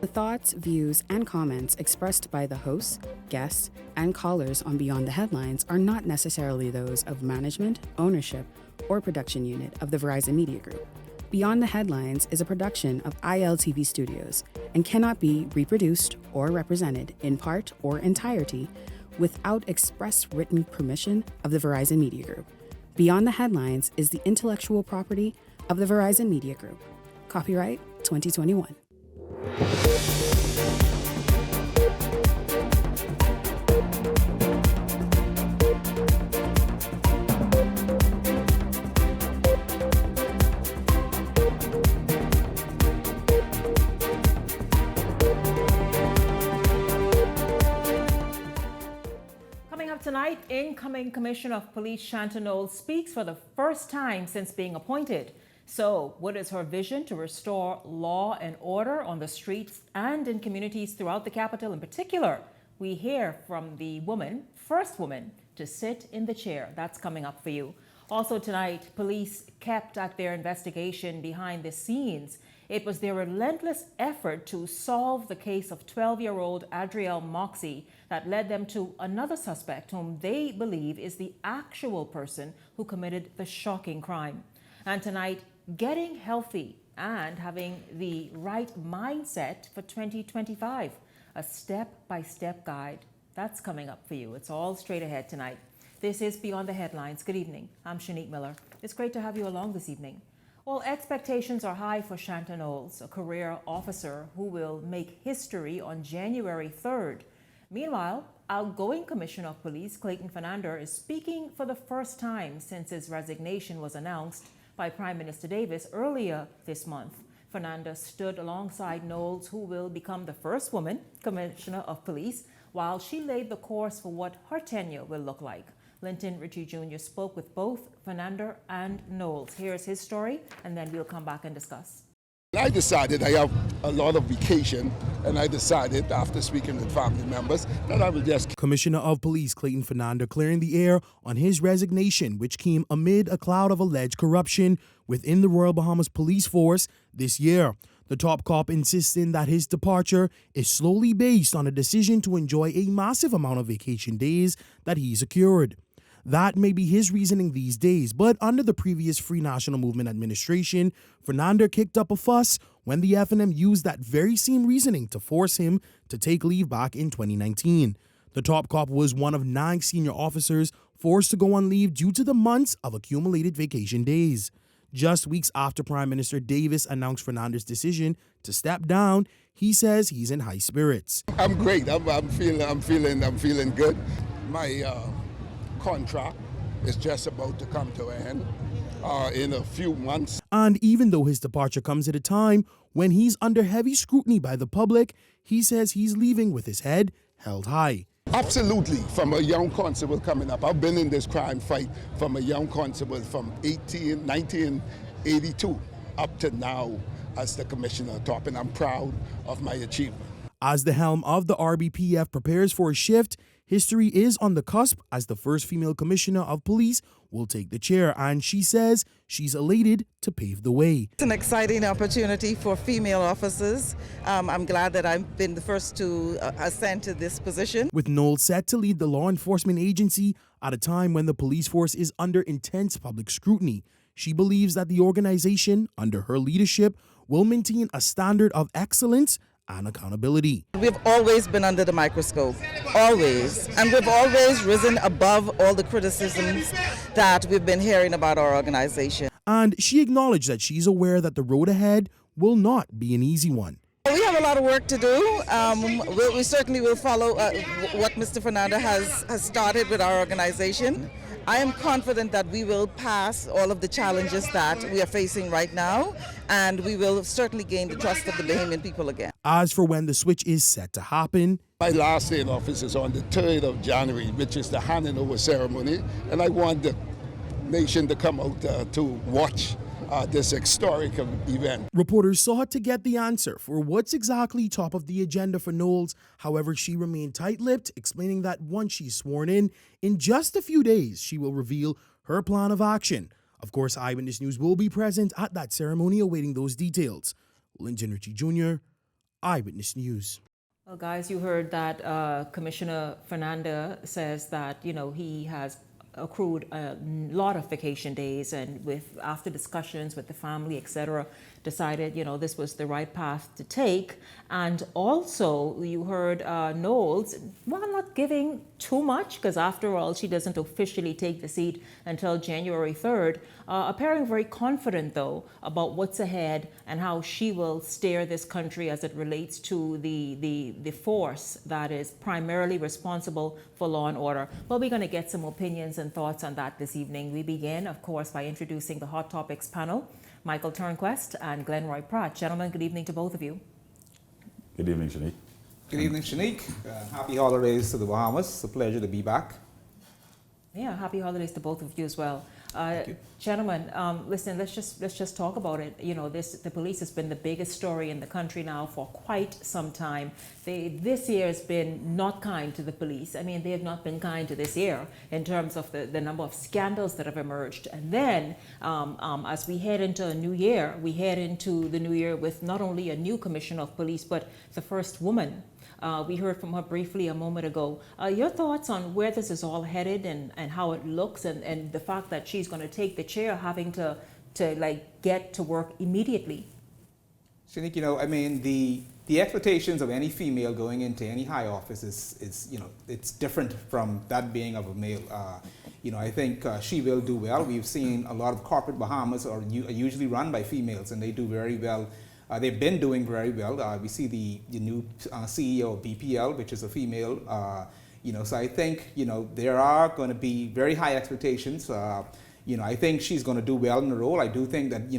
The thoughts, views, and comments expressed by the hosts, guests, and callers on Beyond the Headlines are not necessarily those of management, ownership, or production unit of the Verizon Media Group. Beyond the Headlines is a production of ILTV Studios and cannot be reproduced or represented in part or entirety without express written permission of the Verizon Media Group. Beyond the Headlines is the intellectual property of the Verizon Media Group. Copyright 2021. Coming up tonight, incoming Commissioner of Police Shanta Knowles speaks for the first time since being appointed. So, what is her vision to restore law and order on the streets and in communities throughout the capital in particular? We hear from the first woman to sit in the chair. That's coming up for you. Also tonight, police kept at their investigation behind the scenes. It was their relentless effort to solve the case of 12-year-old Adrielle Moxie that led them to another suspect whom they believe is the actual person who committed the shocking crime. And tonight, getting healthy and having the right mindset for 2025, a step-by-step guide. That's coming up for you. It's all straight ahead tonight. This is Beyond the Headlines. Good evening. I'm Shanique Miller. It's great to have you along this evening. Well, expectations are high for Shanta Knowles, a career officer who will make history on January 3rd. Meanwhile, outgoing Commissioner of Police Clayton Fernandez is speaking for the first time since his resignation was announced by Prime Minister Davis earlier this month. Fernandez stood alongside Knowles, who will become the first woman Commissioner of Police, while she laid the course for what her tenure will look like. Linton Ritchie Jr. spoke with both Fernandez and Knowles. Here's his story, and then we'll come back and discuss. I decided I have a lot of vacation, and I decided after speaking with family members that I would just... Commissioner of Police Clayton Fernandez clearing the air on his resignation, which came amid a cloud of alleged corruption within the Royal Bahamas Police Force this year. The top cop insisting that his departure is solely based on a decision to enjoy a massive amount of vacation days that he secured. That may be his reasoning these days, but under the previous Free National Movement administration, Fernandez kicked up a fuss when the FNM used that very same reasoning to force him to take leave back in 2019. The top cop was one of 9 senior officers forced to go on leave due to the months of accumulated vacation days. Just weeks after Prime Minister Davis announced Fernandez's decision to step down, he says he's in high spirits. I'm great. I'm feeling good. My contract is just about to come to an end in a few months. And even though his departure comes at a time when he's under heavy scrutiny by the public, he says he's leaving with his head held high. Absolutely. From a young constable coming up, I've been in this crime fight from a young constable from 1982 up to now as the commissioner top, and I'm proud of my achievement. As the helm of the RBPF prepares for a shift, history is on the cusp as the first female commissioner of police will take the chair, and she says she's elated to pave the way. It's an exciting opportunity for female officers. I'm glad that I've been the first to ascend to this position. With Knowles set to lead the law enforcement agency at a time when the police force is under intense public scrutiny, she believes that the organization, under her leadership, will maintain a standard of excellence and accountability. We've always been under the microscope, always. And we've always risen above all the criticisms that we've been hearing about our organization. And she acknowledged that she's aware that the road ahead will not be an easy one. We have a lot of work to do. We certainly will follow what Mr. Fernandez has started with our organization. I am confident that we will pass all of the challenges that we are facing right now, and we will certainly gain the trust of the Bahamian people again. As for when the switch is set to happen, my last day in office is on the 3rd of January, which is the handing over ceremony, and I want the nation to come out to watch this historic event. Reporters sought to get the answer for what's exactly top of the agenda for Knowles. However, she remained tight-lipped, explaining that once she's sworn in just a few days, she will reveal her plan of action. Of course, Eyewitness News will be present at that ceremony awaiting those details. Linton Ritchie Jr., Eyewitness News. Well, guys, you heard that Commissioner Fernanda says that, he has accrued a lot of vacation days, and after discussions with the family, etc., decided, this was the right path to take. And also, you heard Knowles, well, not giving too much, because after all, she doesn't officially take the seat until January 3rd, appearing very confident, though, about what's ahead and how she will steer this country as it relates to the force that is primarily responsible for law and order. Well, we're going to get some opinions and thoughts on that this evening. We begin, of course, by introducing the Hot Topics panel, Michael Turnquest and Glenroy Pratt. Gentlemen, good evening to both of you. Good evening, Shanique. Good evening, Shanique. Happy holidays to the Bahamas. It's a pleasure to be back. Yeah, happy holidays to both of you as well. Thank you. Gentlemen, listen, let's just talk about it. The police has been the biggest story in the country now for quite some time. This year has been not kind to the police. I mean, they have not been kind to this year in terms of the number of scandals that have emerged. And then, as we head into a new year, we head into the new year with not only a new commissioner of police, but the first woman. We heard from her briefly a moment ago. Your thoughts on where this is all headed and how it looks, and the fact that she's going to take the chair, having to get to work immediately. Shanique, I mean, the expectations of any female going into any high office is it's different from that being of a male. I think she will do well. We've seen a lot of corporate Bahamas are usually run by females, and they do very well. They've been doing very well. We see the new CEO of BPL, which is a female. So I think there are going to be very high expectations. I think she's going to do well in the role. I do think that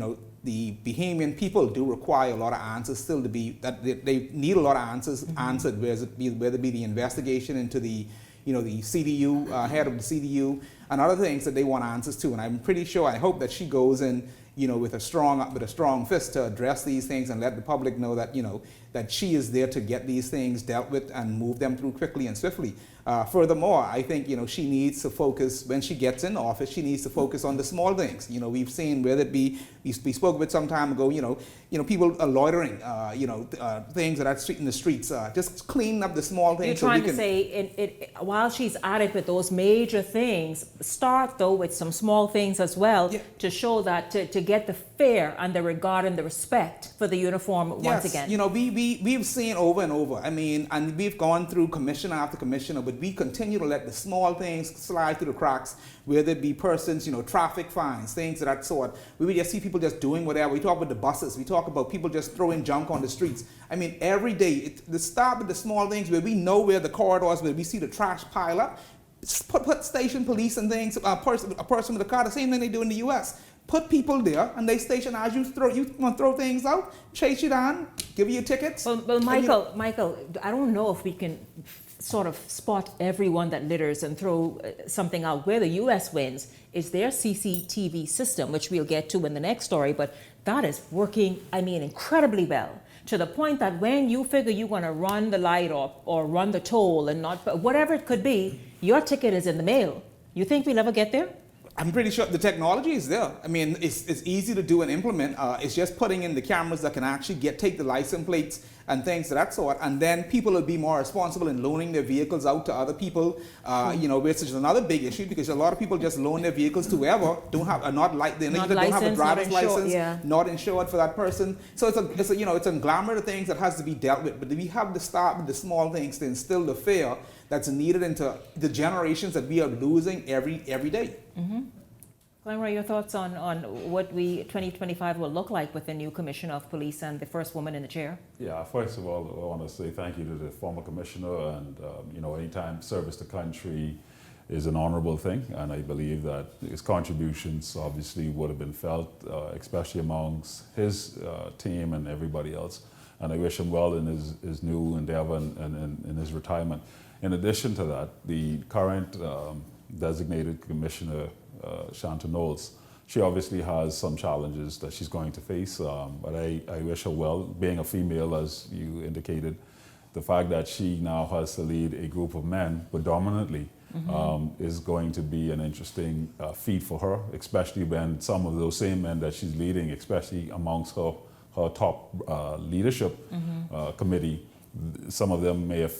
the Bahamian people do require a lot of answers still to be that they need a lot of answers answered. Whether it be the investigation into the the CDU head of the CDU and other things that they want answers to. And I'm pretty sure. I hope that she goes in with a strong fist to address these things and let the public know that that she is there to get these things dealt with and move them through quickly and swiftly. Furthermore, I think she needs to focus when she gets in office. She needs to focus on the small things. We've seen whether it be we spoke of it some time ago. People are loitering. Things that are in the streets. Just cleaning up the small things. You're trying to say while she's at it with those major things, start though with some small things as well, to show that to get the fear and the regard and the respect for the uniform once again. We've seen over and over. I mean, and we've gone through commissioner after commissioner, but we continue to let the small things slide through the cracks, whether it be persons, traffic fines, things of that sort. We just see people just doing whatever. We talk about the buses. We talk about people just throwing junk on the streets. I mean, every day, start with the small things where we know where the corridors, where we see the trash pile up. Put station police and things, a person with a car, the same thing they do in the U.S. Put people there, and they station as you want to throw things out, chase you down, give you tickets. Well, Michael, I don't know if we can sort of spot everyone that litters and throw something out. Where the U.S. wins is their CCTV system, which we'll get to in the next story, but that is working, incredibly well, to the point that when you figure you're going to run the light off or run the toll and whatever it could be, your ticket is in the mail. You think we'll ever get there? I'm pretty sure the technology is there. I mean, it's easy to do and implement. It's just putting in the cameras that can actually take the license plates and things of that sort, and then people will be more responsible in loaning their vehicles out to other people. Which is another big issue because a lot of people just loan their vehicles to whoever don't have a driver's license, not insured for that person. So it's a conglomerate of things that has to be dealt with. But we have to start with the small things to instill the fear that's needed into the generations that we are losing every day. Mm-hmm. Glenroy, your thoughts on what 2025 will look like with the new commissioner of police and the first woman in the chair? Yeah, first of all, I want to say thank you to the former commissioner, and anytime service to country is an honorable thing, and I believe that his contributions obviously would have been felt, especially amongst his team and everybody else. And I wish him well in his new endeavor and in his retirement. In addition to that, the current designated commissioner, Shanta Knowles, she obviously has some challenges that she's going to face, but I wish her well. Being a female, as you indicated, the fact that she now has to lead a group of men predominantly is going to be an interesting feat for her, especially when some of those same men that she's leading, especially amongst her top leadership, committee, some of them may have,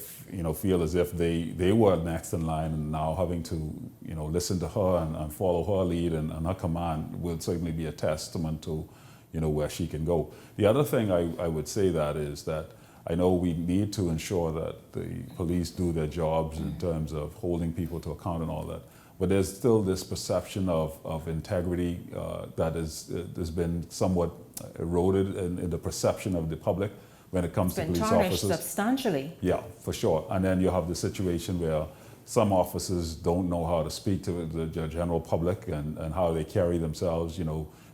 feel as if they were next in line, and now having to, listen to her and follow her lead and her command will certainly be a testament to, where she can go. The other thing I would say that is that I know we need to ensure that the police do their jobs in terms of holding people to account and all that. But there's still this perception of integrity that has been somewhat eroded in the perception of the public when it comes to police officers. Substantially. Yeah, for sure. And then you have the situation where some officers don't know how to speak to the general public and how they carry themselves,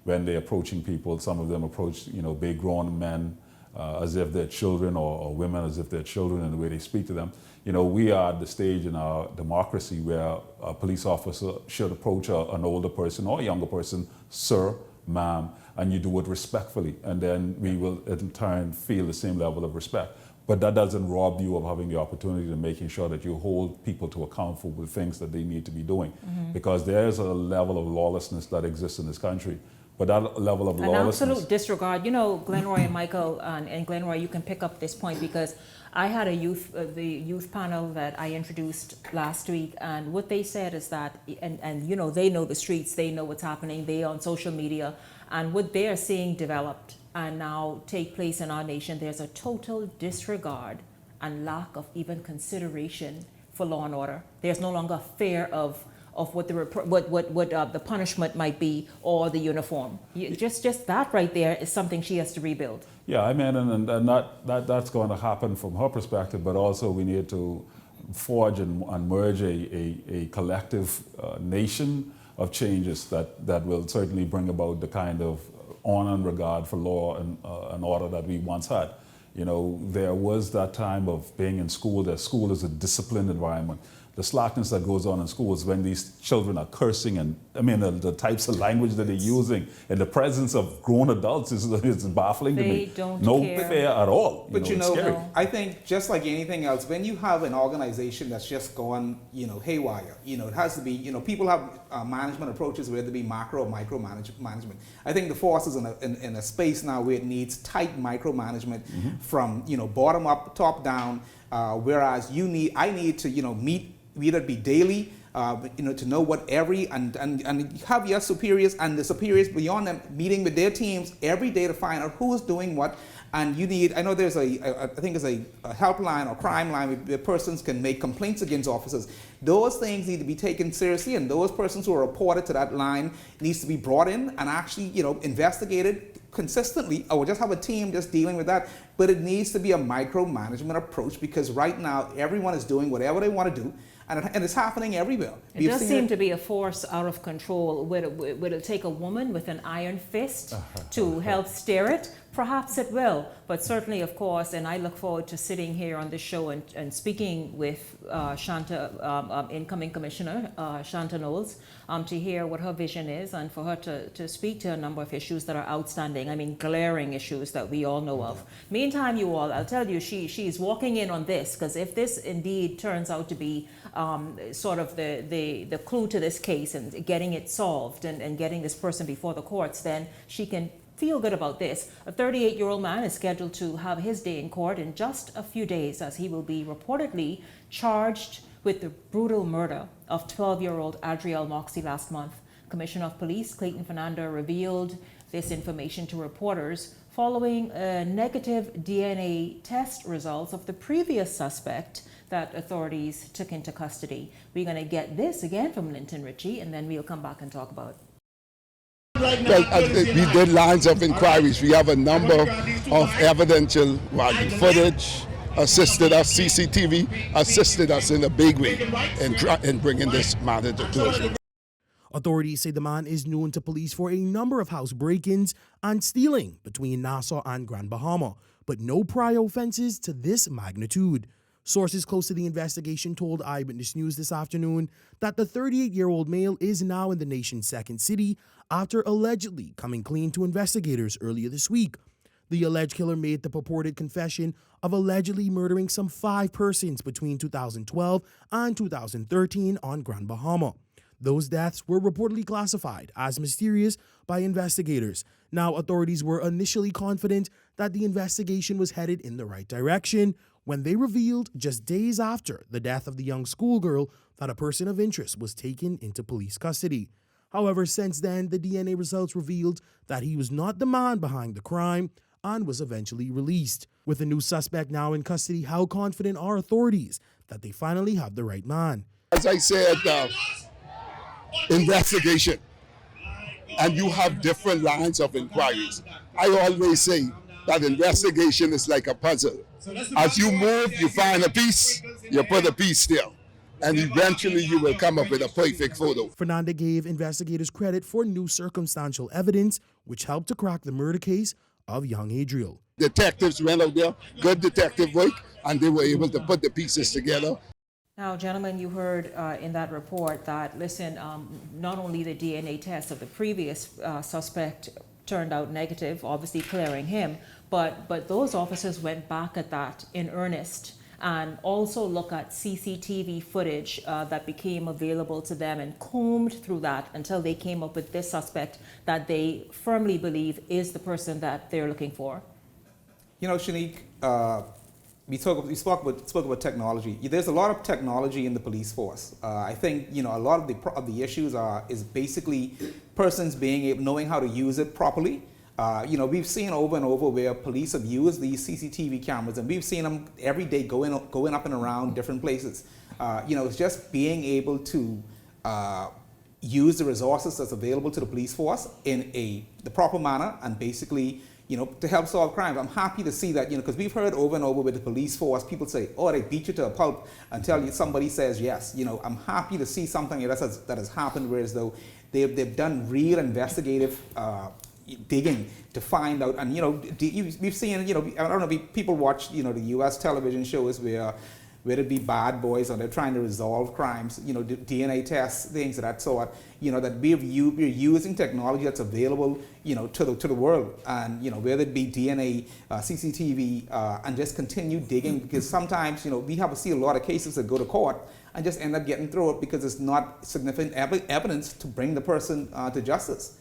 when they're approaching people. Some of them approach, big grown men as if they're children, or women as if they're children in the way they speak to them. We are at the stage in our democracy where a police officer should approach an older person or a younger person, sir, ma'am, and you do it respectfully. And then we will in turn feel the same level of respect. But that doesn't rob you of having the opportunity to making sure that you hold people to account for the things that they need to be doing. Because there is a level of lawlessness that exists in this country. But that level of lawlessness... An absolute disregard. Glenroy and Michael, and Glenroy, you can pick up this point, because I had the youth panel that I introduced last week, and what they said is that, and they know the streets, they know what's happening, they on social media, and what they are seeing developed and now take place in our nation, there's a total disregard and lack of even consideration for law and order. There's no longer fear of what the punishment might be, or the uniform. Just that right there is something she has to rebuild. Yeah, I mean, and that's going to happen from her perspective, but also we need to forge and merge a collective nation of changes that will certainly bring about the kind of honor and regard for law and order that we once had. There was that time of being in school, that school is a disciplined environment. The slackness that goes on in schools when these children are cursing, and the types of language that they're using in the presence of grown adults is baffling to me. They don't no care. fair at all. But it's scary. I think just like anything else, when you have an organization that's just gone, haywire, it has to be, people have management approaches, whether it be macro or micro management. I think the force is in a space now where it needs tight micromanagement from, bottom up, top down, whereas I need to, meet, whether it be daily, to know what and have your superiors and the superiors beyond them meeting with their teams every day to find out who's doing what. And I know there's I think there's a helpline or crime line where persons can make complaints against officers. Those things need to be taken seriously, and those persons who are reported to that line needs to be brought in and actually, investigated consistently, or just have a team just dealing with that. But it needs to be a micromanagement approach, because right now everyone is doing whatever they want to do. And it's happening everywhere. It does seem to be a force out of control. Will it take a woman with an iron fist to help steer it? Perhaps it will. But certainly, of course, and I look forward to sitting here on this show and speaking with Shanta, incoming Commissioner Shanta Knowles, to hear what her vision is, and for her to speak to a number of issues that are outstanding. Glaring issues that we all know of. Meantime, you all, I'll tell you, she's walking in on this, because if this indeed turns out to be sort of the clue to this case and getting it solved and getting this person before the courts, then she can feel good about this. A 38-year-old man is scheduled to have his day in court in just a few days, as he will be reportedly charged with the brutal murder of 12-year-old Adriel Moxie last month. Commissioner of Police Clayton Fernanda revealed this information to reporters following negative DNA test results of the previous suspect that authorities took into custody. We're going to get this again from Linton Ritchie, and then we'll come back and talk about it. Well, we did lines of inquiries. We have a number of evidential footage, assisted us, CCTV assisted us in a big way in bringing this matter to closure. Authorities say the man is known to police for a number of house break-ins and stealing between Nassau and Grand Bahama, but no prior offenses to this magnitude. Sources close to the investigation told Eyewitness News this afternoon that the 38-year-old male is now in the nation's second city after allegedly coming clean to investigators earlier this week. The alleged killer made the purported confession of allegedly murdering some 5 persons between 2012 and 2013 on Grand Bahama. Those deaths were reportedly classified as mysterious by investigators. Now, authorities were initially confident that the investigation was headed in the right direction when they revealed just days after the death of the young schoolgirl that a person of interest was taken into police custody. However, since then, the DNA results revealed that he was not the man behind the crime and was eventually released. With the new suspect now in custody, how confident are authorities that they finally have the right man? As I said, investigation, and you have different lines of inquiries. I always say that investigation is like a puzzle. As you move, you find a piece, you put a piece there, and eventually you will come up with a perfect photo. Fernanda gave investigators credit for new circumstantial evidence, which helped to crack the murder case of young Adriel. Detectives went out there, good detective work, and they were able to put the pieces together. Now, gentlemen, you heard in that report that, listen, not only the DNA test of the previous suspect turned out negative, obviously clearing him, but those officers went back at that in earnest and also look at CCTV footage that became available to them and combed through that until they came up with this suspect that they firmly believe is the person that they're looking for. You know, Shanique, we spoke about technology. There's a lot of technology in the police force. I think, you know, a lot of the issues is basically persons knowing how to use it properly. You know, we've seen over and over where police have used these CCTV cameras, and we've seen them every day going up and around different places. You know, it's just being able to use the resources that's available to the police force in the proper manner and basically, you know, to help solve crimes. I'm happy to see that, you know, because we've heard over and over with the police force, people say, oh, they beat you to a pulp until somebody says yes. You know, I'm happy to see something that has happened where as though they've done real investigative digging to find out. And, you know, we've seen, you know, I don't know if people watch, you know, the U.S. television shows where it be bad boys or they're trying to resolve crimes, you know, DNA tests, things of that sort, you know, that we're using technology that's available, you know, to the world, and, you know, whether it be DNA, CCTV, and just continue digging, because sometimes, you know, we have to see a lot of cases that go to court and just end up getting through it because it's not significant evidence to bring the person to justice.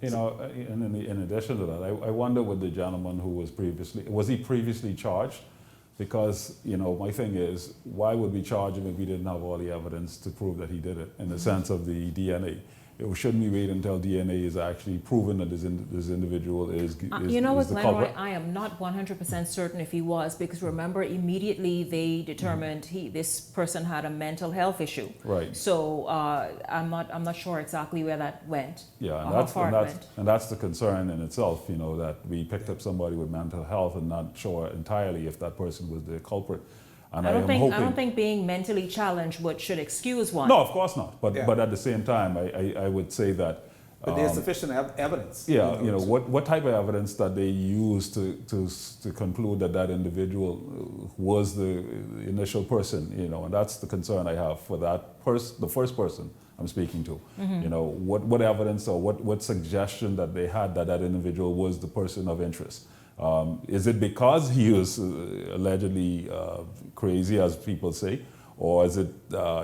You know, in addition to that, I wonder with the gentleman who was he previously charged? Because, you know, my thing is, why would we charge him if we didn't have all the evidence to prove that he did it, in the sense of the DNA? Shouldn't we wait until DNA is actually proven that this individual is you know what, the Glenroy, culprit? I am not 100% certain if he was, because remember, immediately they determined this person had a mental health issue. Right. So I'm not sure exactly where that went. Yeah, and that's the concern in itself, you know, that we picked up somebody with mental health and not sure entirely if that person was the culprit. And I don't think being mentally challenged should excuse one. No, of course not. But Yeah. but at the same time, I would say that. But there's sufficient evidence. Yeah, you know, what type of evidence that they use to conclude that individual was the initial person, you know, and that's the concern I have for the first person I'm speaking to. Mm-hmm. You know, what evidence or what suggestion that they had that individual was the person of interest. Is it because he was allegedly crazy, as people say, or is it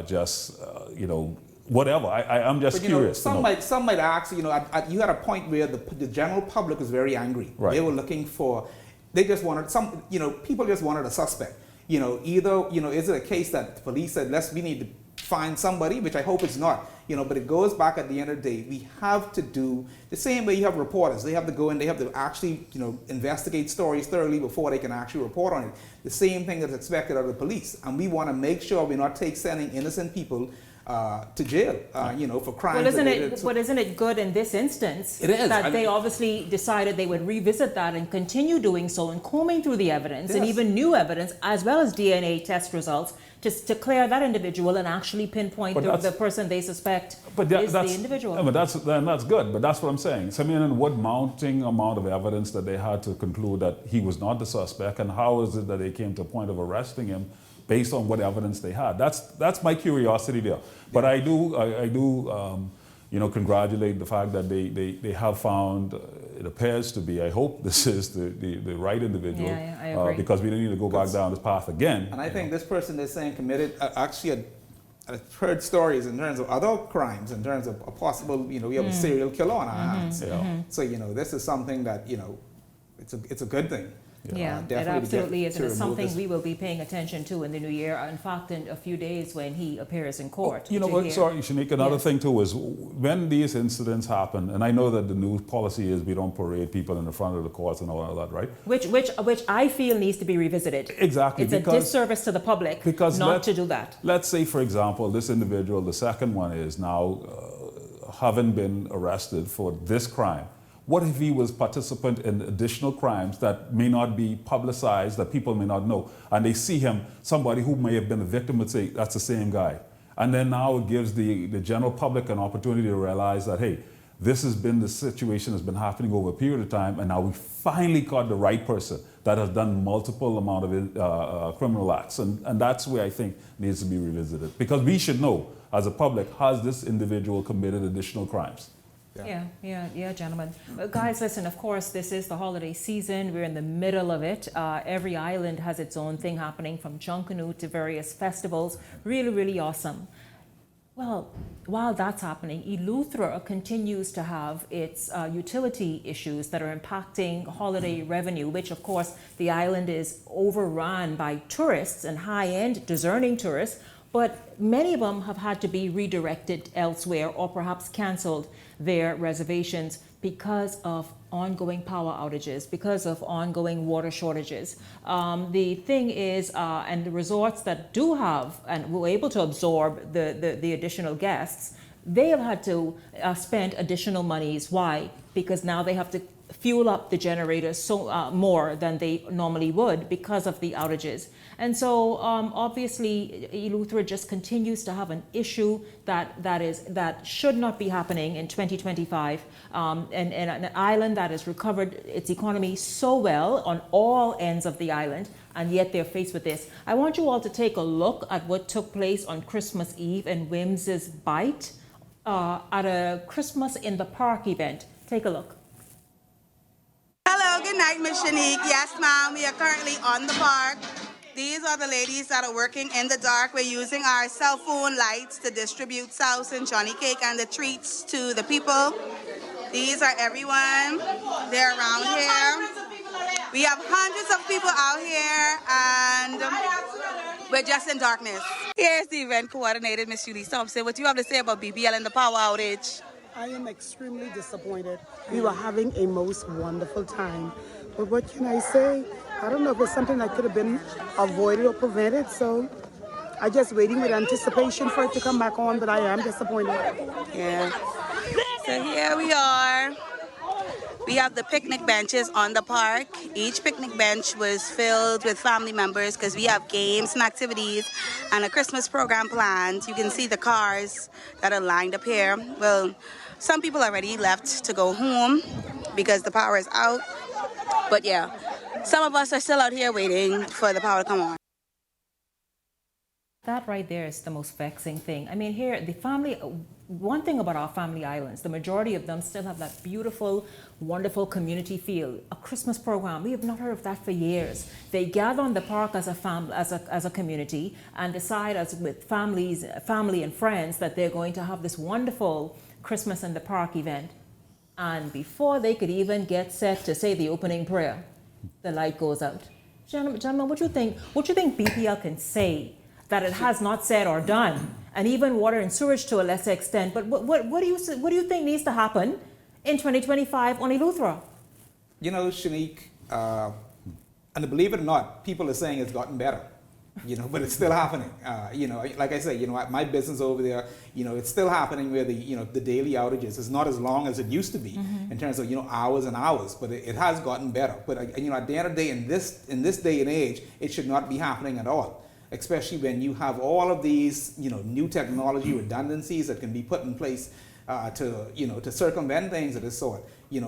just, you know, whatever? I'm just curious. Some might ask, you know, you had a point where the general public was very angry. Right. They were looking they just wanted you know, people just wanted a suspect. You know, either, you know, is it a case that the police said, we need to find somebody, which I hope it's not, you know, but it goes back at the end of the day. We have to do the same way you have reporters. They have to go in, they have to actually, you know, investigate stories thoroughly before they can actually report on it. The same thing that's expected of the police. And we want to make sure we're not sending innocent people to jail, you know, for crimes. Well, isn't it good in this instance It is. that they obviously decided they would revisit that and continue doing so and combing through the evidence and Yes. even new evidence as well as DNA test results just to clear that individual and actually pinpoint the person they suspect is the individual. Yeah, but that's good. But that's what I'm saying. So I mean, what mounting amount of evidence that they had to conclude that he was not the suspect, and how is it that they came to a point of arresting him based on what evidence they had? That's my curiosity there. But I do you know, congratulate the fact that they have found, it appears to be, I hope this is the right individual. Yeah, I agree. Because we don't need to go back down this path again. And I think this person they're saying committed actually I've heard stories in terms of other crimes, in terms of a possible, we have a serial killer on our hands. So, this is something that, it's a good thing. Yeah, it Definitely absolutely is, and it's remove something this. we will be paying attention to in the new year. In fact, in a few days when he appears in court. You know to what, hear- sorry, Shanique, another Yes. thing too is when these incidents happen, and I know that the new policy is we don't parade people in the front of the courts and all of that, right? Which I feel needs to be revisited. Exactly. It's a because- disservice to the public because not to do that. Let's say, for example, this individual, the second one is now having been arrested for this crime. What if he was participant in additional crimes that may not be publicized, that people may not know, and they see him, somebody who may have been a victim would say, that's the same guy. And then now it gives the general public an opportunity to realize that, hey, this has been the situation that's been happening over a period of time, and now we finally caught the right person that has done multiple amount of criminal acts. And that's where I think needs to be revisited. Because we should know, as a public, has this individual committed additional crimes? Yeah, gentlemen. Guys, listen, of course, this is the holiday season. We're in the middle of it. Every island has its own thing happening, from Junkanoo to various festivals. Really, really awesome. Well, while that's happening, Eleuthera continues to have its utility issues that are impacting holiday revenue, which, of course, the island is overrun by tourists and high-end discerning tourists, but many of them have had to be redirected elsewhere or perhaps canceled their reservations because of ongoing power outages, because of ongoing water shortages. The thing is, and the resorts that do have and were able to absorb the additional guests, they have had to spend additional monies. Why? Because now they have to fuel up the generators so more than they normally would because of the outages. And so obviously Eleuthera just continues to have an issue that should not be happening in 2025. And an island that has recovered its economy so well on all ends of the island, and yet they're faced with this. I want you all to take a look at what took place on Christmas Eve in Wims's Bite at a Christmas in the Park event. Take a look. Hello, good night, Miss Shanique. Yes, ma'am, we are currently on the park. These are the ladies that are working in the dark. We're using our cell phone lights to distribute sauce and Johnny cake and the treats to the people. These are everyone. They're around here. We have hundreds of people out here, and we're just in darkness. Here's the event coordinator, Miss Julie Thompson. What do you have to say about BBL and the power outage? I am extremely disappointed. We were having a most wonderful time. But what can I say? I don't know if it's something that could have been avoided or prevented, so I'm just waiting with anticipation for it to come back on, but I am disappointed. Yeah. So here we are. We have the picnic benches on the park. Each picnic bench was filled with family members because we have games and activities and a Christmas program planned. You can see the cars that are lined up here. Well, some people already left to go home because the power is out. But yeah, some of us are still out here waiting for the power to come on. That right there is the most vexing thing. I mean, here, the family, one thing about our family islands, the majority of them still have that beautiful, wonderful community feel. A Christmas program, we have not heard of that for years. They gather on the park as a community and decide as with family and friends that they're going to have this wonderful Christmas in the park event. And before they could even get set to say the opening prayer, the light goes out. Gentlemen, what do you think? What do you think BPL can say that it has not said or done? And even water and sewage to a lesser extent. But what do you think needs to happen in 2025 on Eleuthera? You know, Shanique, and believe it or not, people are saying it's gotten better. But it's still happening. Like I say, my business over there, it's still happening where the daily outages is not as long as it used to be in terms of, hours and hours, but it has gotten better. But, at the end of the day, in this day and age, it should not be happening at all, especially when you have all of these, new technology redundancies that can be put in place to circumvent things of this sort.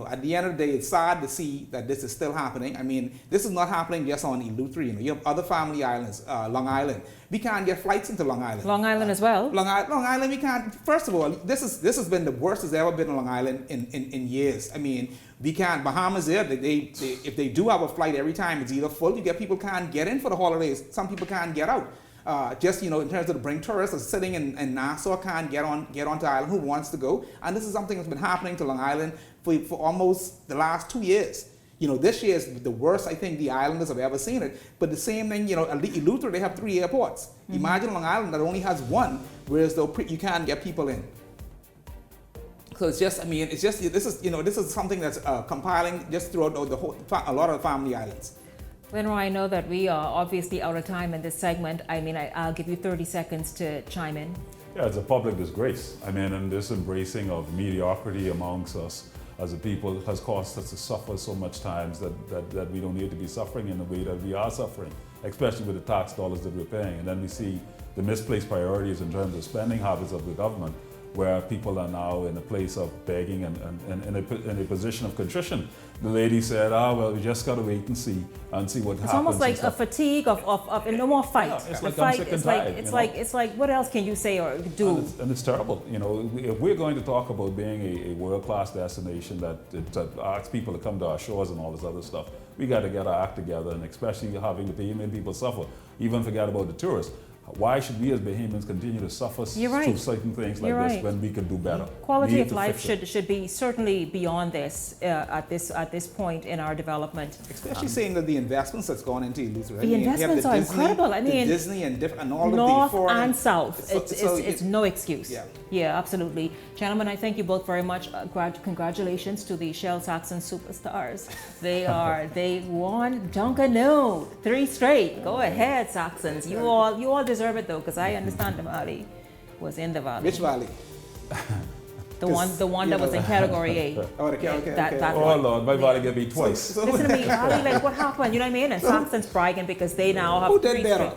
At the end of the day, it's sad to see that this is still happening. I mean, this is not happening just on Eleuthera. You have other family islands, Long Island. We can't get flights into Long Island. Long Island as well? Long Island, we can't. First of all, this has been the worst it's ever been on Long Island in years. I mean, we can't. Bahamas there, if they do have a flight every time, it's either full, you get people can't get in for the holidays. Some people can't get out. just, in terms of to bring tourists sitting in Nassau can't get onto island who wants to go. And this is something that's been happening to Long Island for almost the last 2 years. This year is the worst I think the islanders have ever seen it. But the same thing, in Luther, they have 3 airports. Imagine Long Island that only has 1, whereas though you can't get people in. So it's just, this is something that's compiling just throughout a lot of the family islands. Lenore, I know that we are obviously out of time in this segment. I'll give you 30 seconds to chime in. Yeah, it's a public disgrace. And this embracing of mediocrity amongst us as a people has caused us to suffer so much times that we don't need to be suffering in the way that we are suffering, especially with the tax dollars that we're paying. And then we see the misplaced priorities in terms of spending habits of the government, where people are now in a place of begging and in a position of contrition. The lady said, well, we just got to wait and see what happens. It's almost like a fatigue of no more fight. Yeah, it's the like fight, I'm sick and tired, it's like what else can you say or do? And it's terrible. If we're going to talk about being a world-class destination that asks people to come to our shores and all this other stuff, we got to get our act together, and especially having the Bahamian people suffer. Even forget about the tourists. Why should we as Bahamians continue to suffer through certain things like this when we could do better? Quality of life should be certainly beyond this at this point in our development. Especially saying that the investments that's gone into Elizabeth. The investments are incredible. Disney and all North of the foreign and South. It's no excuse. Yeah, absolutely. Gentlemen, I thank you both very much. Congratulations to the Shell Saxon superstars. They won Dunkano 3 straight. Go ahead, Saxons. You all deserve it though, because I understand the valley was in the valley. Which valley? The one that was in category A. Oh, okay. That oh Lord, my valley get beat twice. Listen to me, valley, like what happened? You know what I mean? And Saxon's bragging because they now have Who did better?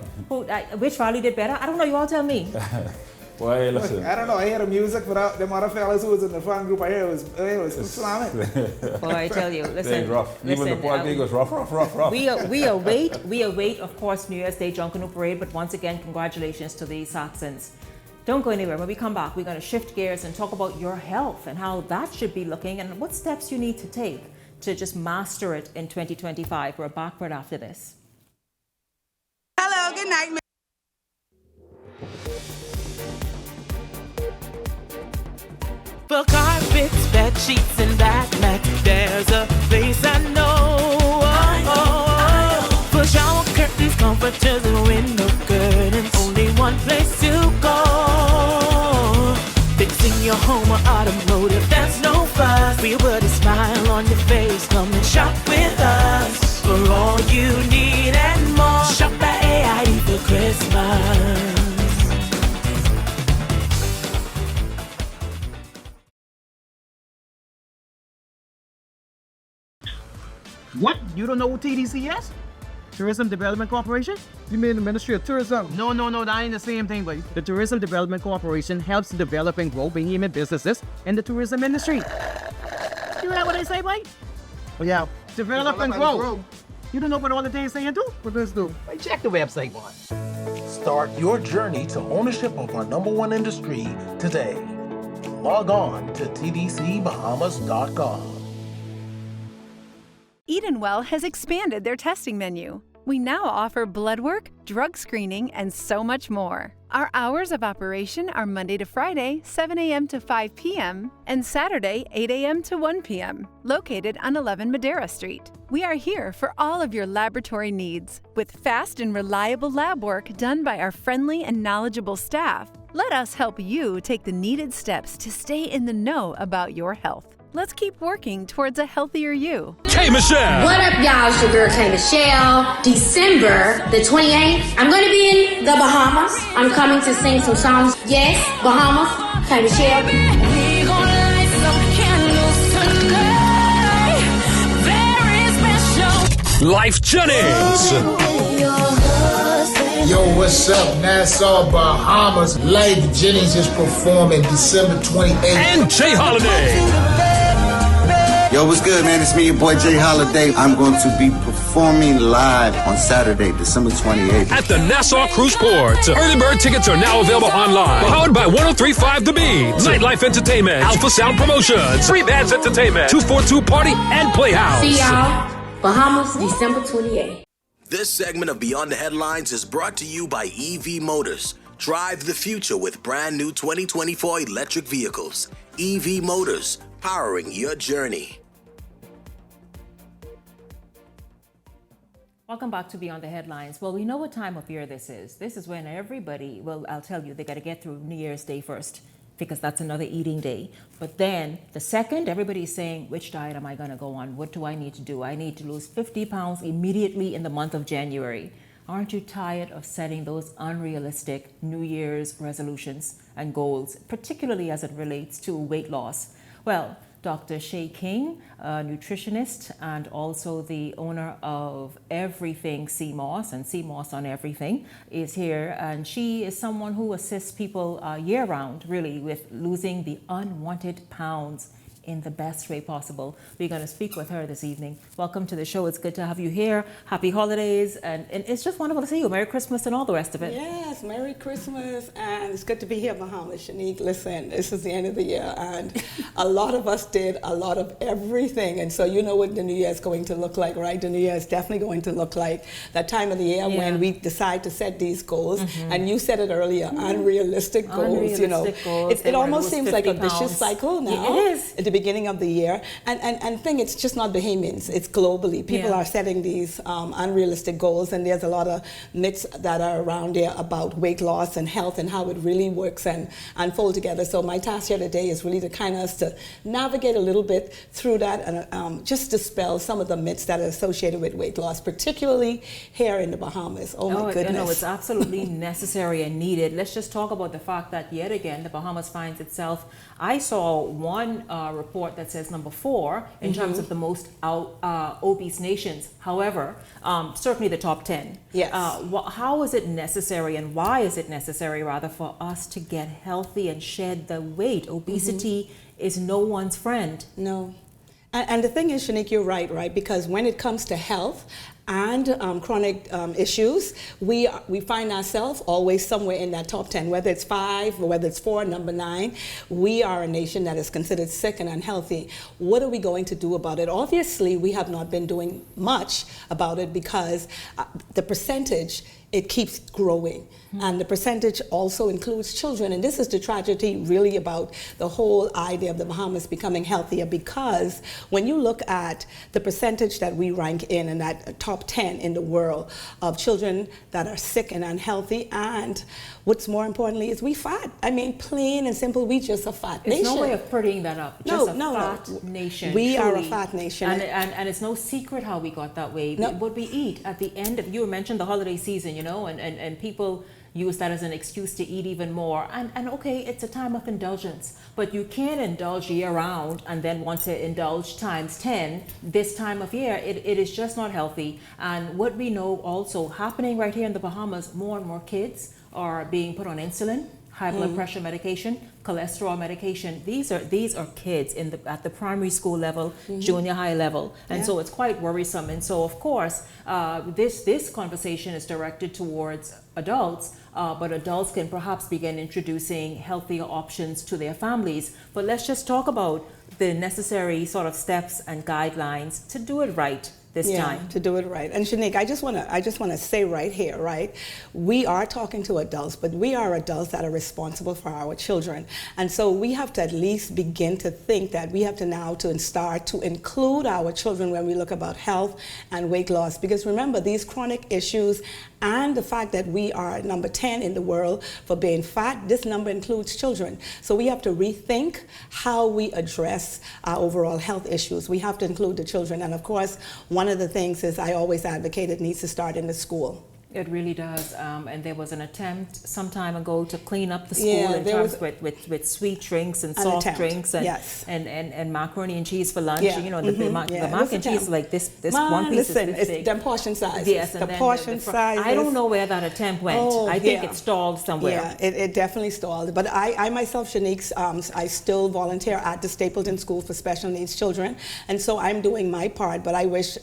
Which valley did better? I don't know. You all tell me. Well, hey, listen. I don't know. I hear the music, but them other fellas who was in the front group, I hear it was slamming. Boy, I tell you, listen. Rough. Even the Puerto Rico was rough. We await, of course, New Year's Day Junkanoo Parade, but once again, congratulations to the Saxons. Don't go anywhere. When we come back, we're going to shift gears and talk about your health and how that should be looking and what steps you need to take to just master it in 2025. We're back right after this. Hello, good night. For carpets, bed sheets, and bath mats, there's a place I know. For shower curtains, comforters, and window curtains, only one place to go. Fixing your home or automotive, that's no fuss. We put a smile on your face, come and shop with us. For all you need and more, shop at AID for Christmas. What? You don't know what TDC is? Tourism Development Corporation? You mean the Ministry of Tourism? No, that ain't the same thing, but the Tourism Development Corporation helps to develop and grow Bahamian businesses in the tourism industry. You heard what I say, boy? Oh, yeah. Develop and grow. You don't know what all the things they do? What does do? Hey, check the website, boy. Start your journey to ownership of our #1 industry today. Log on to tdcbahamas.com. Edenwell has expanded their testing menu. We now offer blood work, drug screening, and so much more. Our hours of operation are Monday to Friday, 7 a.m. to 5 p.m., and Saturday, 8 a.m. to 1 p.m., located on 11 Madera Street. We are here for all of your laboratory needs, with fast and reliable lab work done by our friendly and knowledgeable staff. Let us help you take the needed steps to stay in the know about your health. Let's keep working towards a healthier you. K Michelle! What up, y'all? It's your girl K Michelle. December the 28th, I'm going to be in the Bahamas. I'm coming to sing some songs. Yes, Bahamas, K Michelle. We gonna light some candles tonight. Very special. Life Jennings! Yo, what's up? Nassau, Bahamas. Life Jennings is performing December 28th. And Jay Holiday! Yo, what's good, man? It's me, your boy Jay Holiday. I'm going to be performing live on Saturday, December 28th. At the Nassau Cruise Port. Early bird tickets are now available online. Powered by 103.5 The Beat. Nightlife Entertainment. Alpha Sound Promotions. Free Bands Entertainment. 242 Party and Playhouse. See y'all, Bahamas, December 28th. This segment of Beyond the Headlines is brought to you by EV Motors. Drive the future with brand new 2024 electric vehicles. EV Motors, powering your journey. Welcome back to Beyond the Headlines. Well, we know what time of year this is. This is when everybody, well, I'll tell you, they got to get through New Year's Day first, because that's another eating day. But then the second, everybody's saying, which diet am I going to go on? What do I need to do? I need to lose 50 pounds immediately in the month of January. Aren't you tired of setting those unrealistic New Year's resolutions and goals, particularly as it relates to weight loss? Well, Dr. Shay King, a nutritionist and also the owner of Everything CMOS and CMOS on Everything, is here. And she is someone who assists people year-round, really, with losing the unwanted pounds in the best way possible. We're going to speak with her this evening. Welcome to the show. It's good to have you here. Happy holidays. And it's just wonderful to see you. Merry Christmas and all the rest of it. Yes, Merry Christmas. And it's good to be here, Bahamas. Shanique, listen, this is the end of the year. And a lot of us did a lot of everything. And so you know what the new year is going to look like, right? The new year is definitely going to look like that time of the year when we decide to set these goals. And you said it earlier, unrealistic goals. You know, it almost seems like a vicious cycle now. It is. At the beginning of the year, and thing, it's just not Bahamians, it's globally. People are setting these unrealistic goals, and there's a lot of myths that are around there about weight loss and health and how it really works and unfold together. So my task here today is really to kind of to navigate a little bit through that and just dispel some of the myths that are associated with weight loss, particularly here in the Bahamas. Oh my goodness. No, it's absolutely necessary and needed. Let's just talk about the fact that yet again the Bahamas finds itself, I saw one report that says number 4 in terms of the most obese nations. However, certainly the top 10. Yes. How is it necessary, and why is it necessary rather, for us to get healthy and shed the weight? Obesity is no one's friend. No. And the thing is, Shanique, you're right? Because when it comes to health and chronic issues, we find ourselves always somewhere in that top 10, whether it's 5 or whether it's 4, number 9. We are a nation that is considered sick and unhealthy. What are we going to do about it? Obviously, we have not been doing much about it because the percentage, it keeps growing. And the percentage also includes children. And this is the tragedy really about the whole idea of the Bahamas becoming healthier, because when you look at the percentage that we rank in that top 10 in the world of children that are sick and unhealthy, and what's more importantly is we fat. I mean, plain and simple, we just a fat nation. It's no way of prettying that up. Just a fat nation. We are a fat nation. And it's no secret how we got that way. No. What we eat at the end of, you mentioned the holiday season, you know, and people use that as an excuse to eat even more. And okay, it's a time of indulgence, but you can't indulge year round and then want to indulge times 10 this time of year. It is just not healthy. And what we know also happening right here in the Bahamas, more and more kids are being put on insulin, high blood pressure medication, cholesterol medication. These are kids at the primary school level, junior high level, and so it's quite worrisome. And so of course, this conversation is directed towards adults, but adults can perhaps begin introducing healthier options to their families. But let's just talk about the necessary sort of steps and guidelines to do it right this time. To do it right. And Shanique, I just want to say right here, right? We are talking to adults, but we are adults that are responsible for our children. And so we have to at least begin to think that we have to now start to include our children when we look about health and weight loss. Because remember, these chronic issues and the fact that we are number 10 in the world for being fat, this number includes children. So we have to rethink how we address our overall health issues. We have to include the children. And of course, one of the things is I always advocate it needs to start in the school. It really does, and there was an attempt some time ago to clean up the school in terms with sweet drinks and soft drinks and macaroni and cheese for lunch. You know, the mac and cheese is like this one piece is this big. It's the portion size. Yes, the portion size. I don't know where that attempt went. I think it stalled somewhere. Yeah, it definitely stalled. But I myself, Shanique, I still volunteer at the Stapleton School for Special Needs Children, and so I'm doing my part. But I wish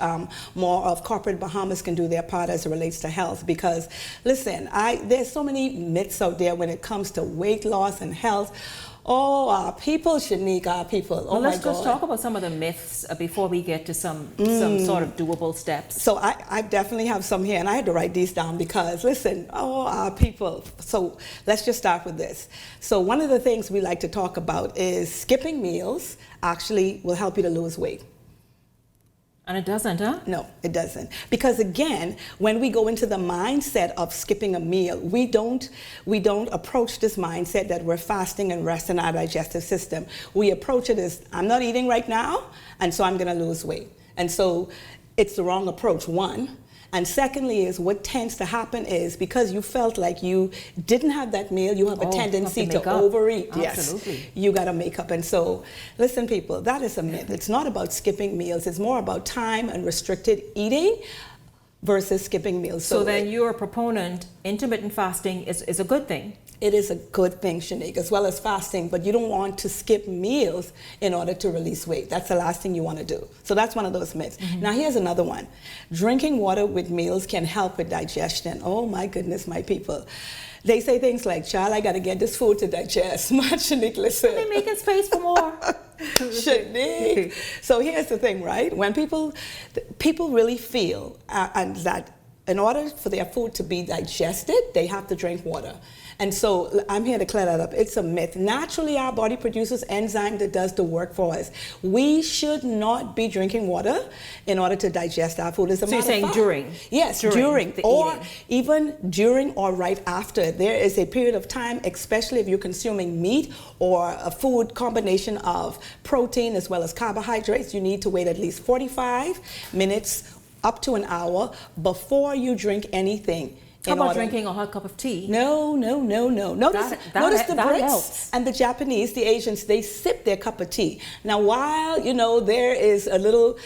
more of corporate Bahamas can do their part as it relates to health. Because listen, there's so many myths out there when it comes to weight loss and health. Oh, our people, Shanique, our people. Oh, well, my let's God. just talk about some of the myths before we get to some sort of doable steps. So I definitely have some here, and I had to write these down because, listen, our people. So let's just start with this. So one of the things we like to talk about is skipping meals actually will help you to lose weight. And it doesn't, huh? No, it doesn't. Because again, when we go into the mindset of skipping a meal, we don't approach this mindset that we're fasting and resting our digestive system. We approach it as, I'm not eating right now, and so I'm going to lose weight. And so it's the wrong approach, one. And secondly is what tends to happen is because you felt like you didn't have that meal, you have a tendency to overeat. Absolutely. Yes, you got to make up. And so, listen, people, that is a myth. It's not about skipping meals. It's more about time and restricted eating versus skipping meals. So then you're a proponent, intermittent fasting is a good thing. It is a good thing, Shanique, as well as fasting, but you don't want to skip meals in order to release weight. That's the last thing you want to do. So that's one of those myths. Now here's another one. Drinking water with meals can help with digestion. Oh my goodness, my people. They say things like, child, I got to get this food to digest. Shanique, listen. They're making space for more. Shanique. So here's the thing, right? When people really feel and that in order for their food to be digested, they have to drink water. And so I'm here to clear that up. It's a myth. Naturally, our body produces enzyme that does the work for us. We should not be drinking water in order to digest our food. So you're saying during? Yes, during or even during or right after. There is a period of time, especially if you're consuming meat or a food combination of protein as well as carbohydrates, you need to wait at least 45 minutes up to an hour before you drink anything. How about drinking a hot cup of tea? No. Notice the Brits helps. and the Japanese, the Asians, they sip their cup of tea. Now, while, there is a little,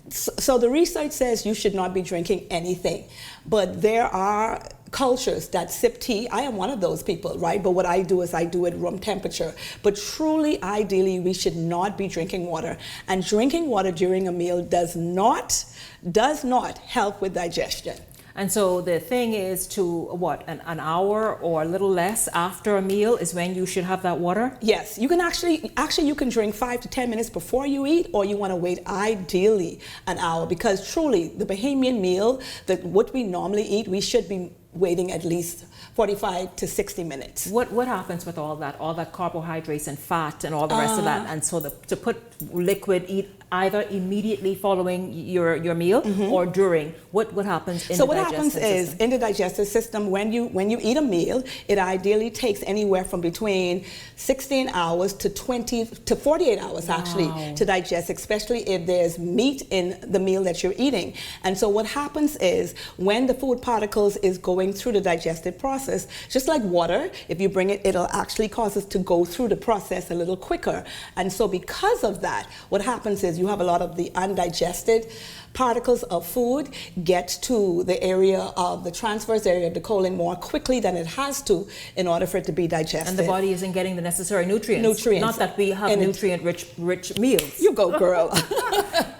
so the research says you should not be drinking anything, but there are cultures that sip tea. I am one of those people, right? But what I do is I do it room temperature. But truly, ideally, we should not be drinking water. And drinking water during a meal does not help with digestion. And so the thing is to an hour or a little less after a meal is when you should have that water? Yes, you can actually you can drink 5 to 10 minutes before you eat, or you want to wait ideally an hour, because truly the Bahamian meal, what we normally eat, we should be waiting at least 45 to 60 minutes. What happens with all that carbohydrates and fat and all the rest of that? And so to put liquid, eat either immediately following your meal or during. What happens in the digestive system? So what happens is in the digestive system, when you eat a meal, it ideally takes anywhere from between 16 hours to 20 to 48 hours actually to digest, especially if there's meat in the meal that you're eating. And so what happens is when the food particles is going through the digestive process, just like water, if you bring it, it'll actually cause us to go through the process a little quicker. And so because of that, what happens is you have a lot of the undigested particles of food get to the area of the transverse area of the colon more quickly than it has to in order for it to be digested. And the body isn't getting the necessary nutrients. Not that we have nutrient-rich meals. You go, girl.